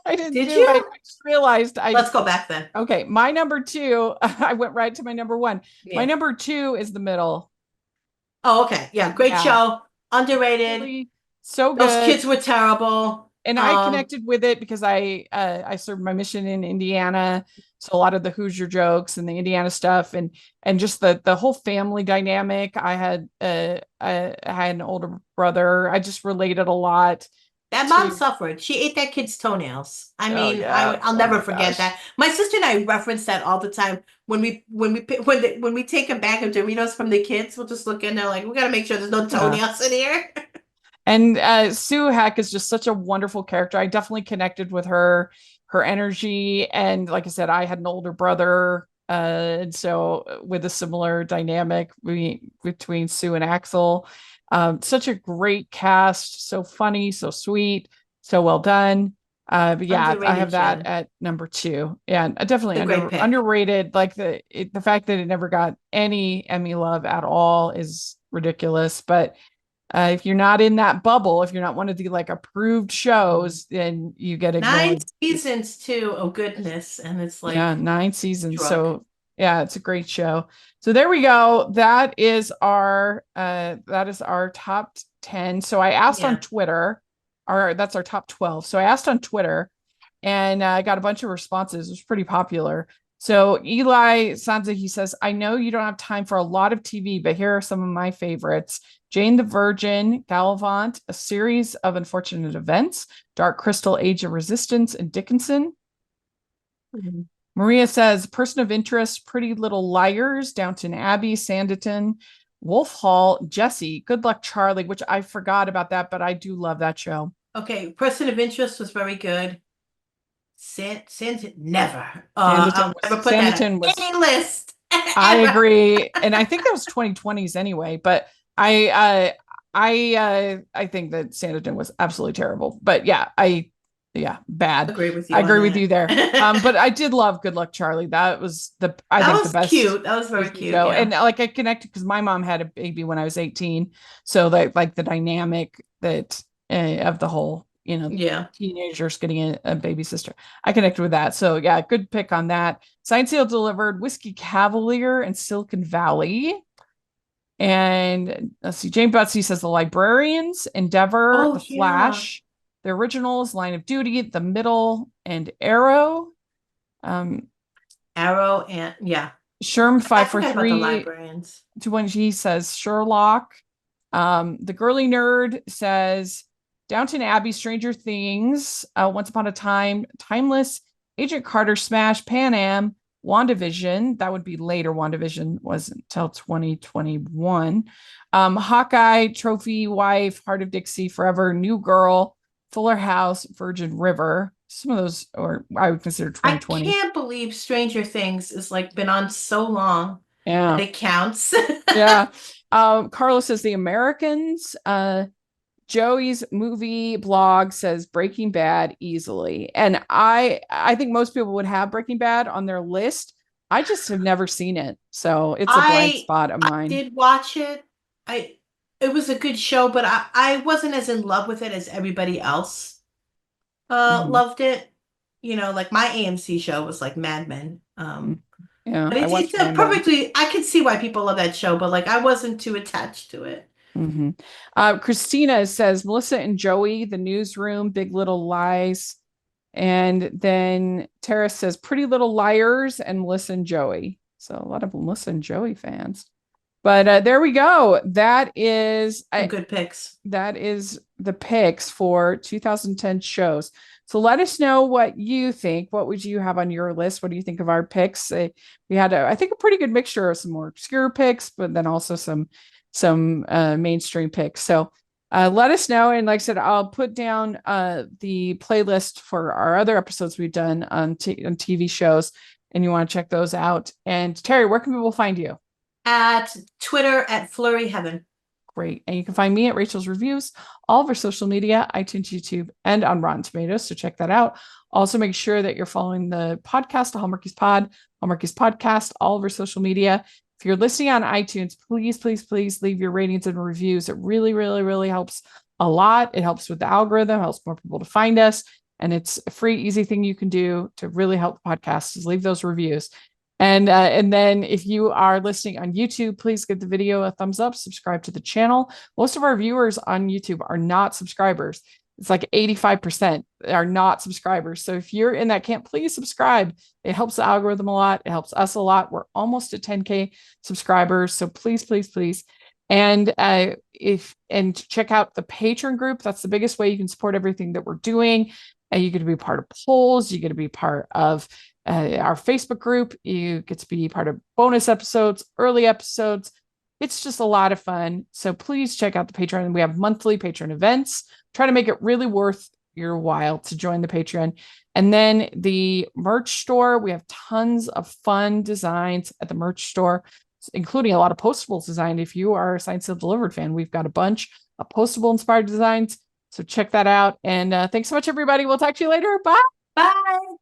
I didn't. Did you? I just realized. Let's go back then. Okay, my number 2. I went right to my number 1. Yeah. My number 2 is The Middle. Oh, okay. Yeah, great show. Underrated. Really, so good. Those kids were terrible. And I connected with it because I served my mission in Indiana. So a lot of the Hoosier jokes and the Indiana stuff and just the whole family dynamic. I had an older brother. I just related a lot. That mom suffered. She ate that kid's toenails. I mean, I'll never forget that. My sister and I reference that all the time when we take them back of Doritos from the kids. We'll just look in there like, we got to make sure there's no toenails in here. And Sue Heck is just such a wonderful character. I definitely connected with her energy, and like I said, I had an older brother, and so with a similar dynamic between Sue and Axel. Such a great cast, so funny, so sweet, so well done. But yeah, underrated, I have that at number 2. Yeah, definitely underrated. Like the fact that it never got any Emmy love at all is ridiculous. But if you're not in that bubble, if you're not one of the approved shows, then you get 9 seasons too. Oh goodness, and it's 9 seasons. Drunk. So yeah, it's a great show. So there we go. That is our top 10. So I asked on Twitter, that's our top 12. So I asked on Twitter, And I got a bunch of responses. It was pretty popular. So Eli Sansa, he says, I know you don't have time for a lot of TV, but here are some of my favorites. Jane the Virgin, Galavant, A Series of Unfortunate Events, Dark Crystal, Age of Resistance, and Dickinson. Mhm. Maria says, Person of Interest, Pretty Little Liars, Downton Abbey, Sanditon, Wolf Hall, Jesse, Good Luck Charlie, which I forgot about that, but I do love that show. Okay, Person of Interest was very good. Never. Sanditon I'll never put that Sanditon on was any list. I ever. agree, and I think that was 2020s anyway. But I think that Sanditon was absolutely terrible. But yeah, bad. Agree with you. I agree on with that. you there. But I did love Good Luck Charlie. That was I That think was the best cute. That was very Disney cute. show. Yeah. And like I connected because my mom had a baby when I was 18, so that like the dynamic that of the whole Yeah. teenagers getting a baby sister. I connected with that. So yeah, good pick on that. Signed, Sealed, Delivered, Whiskey Cavalier, and Silicon Valley. And let's see, Jane Butsy says The Librarians, Endeavor, Oh, The yeah. Flash, The Originals, Line of Duty, The Middle, and Arrow. Arrow and yeah. Sherm I forgot about the 543 librarians. to when he says Sherlock. The Girly Nerd says Downton Abbey, Stranger Things, Once Upon a Time, Timeless, Agent Carter, Smash, Pan Am, WandaVision. That would be later. WandaVision wasn't until 2021. Hawkeye, Trophy Wife, Heart of Dixie, Forever, New Girl, Fuller House, Virgin River. Some of those, or I would consider I 2020. can't believe Stranger Things is like been on so long Yeah. that it counts. Yeah. Carlos says The Americans. Joey's movie blog says Breaking Bad easily. And I think most people would have Breaking Bad on their list. I just have never seen it. So it's a blind spot of I mine. did watch it. It was a good show, but I wasn't as in love with it as everybody else loved it. Like my AMC show was like Mad Men. Yeah, But I watched it's Mad Men. perfectly, I can see why people love that show, but like I wasn't too attached to it. Christina says Melissa and Joey, The Newsroom, Big Little Lies. And then Tara says Pretty Little Liars and Melissa and Joey. So a lot of Melissa and Joey fans. But there we go. That is Good picks. That is the picks for 2010 shows. So let us know what you think. What would you have on your list? What do you think of our picks? We had, I think, a pretty good mixture of some more obscure picks, but then also some mainstream picks. So let us know. And like I said, I'll put down the playlist for our other episodes we've done on TV shows, and you want to check those out. And Terry, where can people find you? At Twitter at Flurry Heaven. Great. And you can find me at Rachel's Reviews, all of our social media, iTunes, YouTube, and on Rotten Tomatoes. So check that out. Also, make sure that you're following the podcast, Hallmarkies Pod, Hallmarkies Podcast, all of our social media. If you're listening on iTunes, please, please, please leave your ratings and reviews. It really, really, really helps a lot. It helps with the algorithm, helps more people to find us. And it's a free, easy thing you can do to really help the podcast is leave those reviews. And then if you are listening on YouTube, please give the video a thumbs up, subscribe to the channel. Most of our viewers on YouTube are not subscribers. It's like 85% are not subscribers. So if you're in that camp, please subscribe. It helps the algorithm a lot. It helps us a lot. We're almost at 10K subscribers. So please, please, please. And check out the Patreon group. That's the biggest way you can support everything that we're doing. And you get to be part of polls. You get to be part of our Facebook group. You get to be part of bonus episodes, early episodes. It's just a lot of fun. So please check out the Patreon. We have monthly Patreon events. Try to make it really worth your while to join the Patreon. And then the merch store. We have tons of fun designs at the merch store, including a lot of Postables design. If you are a Signed, Sealed, Delivered fan, we've got a bunch of Postable inspired designs. So check that out. And thanks so much, everybody. We'll talk to you later. Bye. Bye.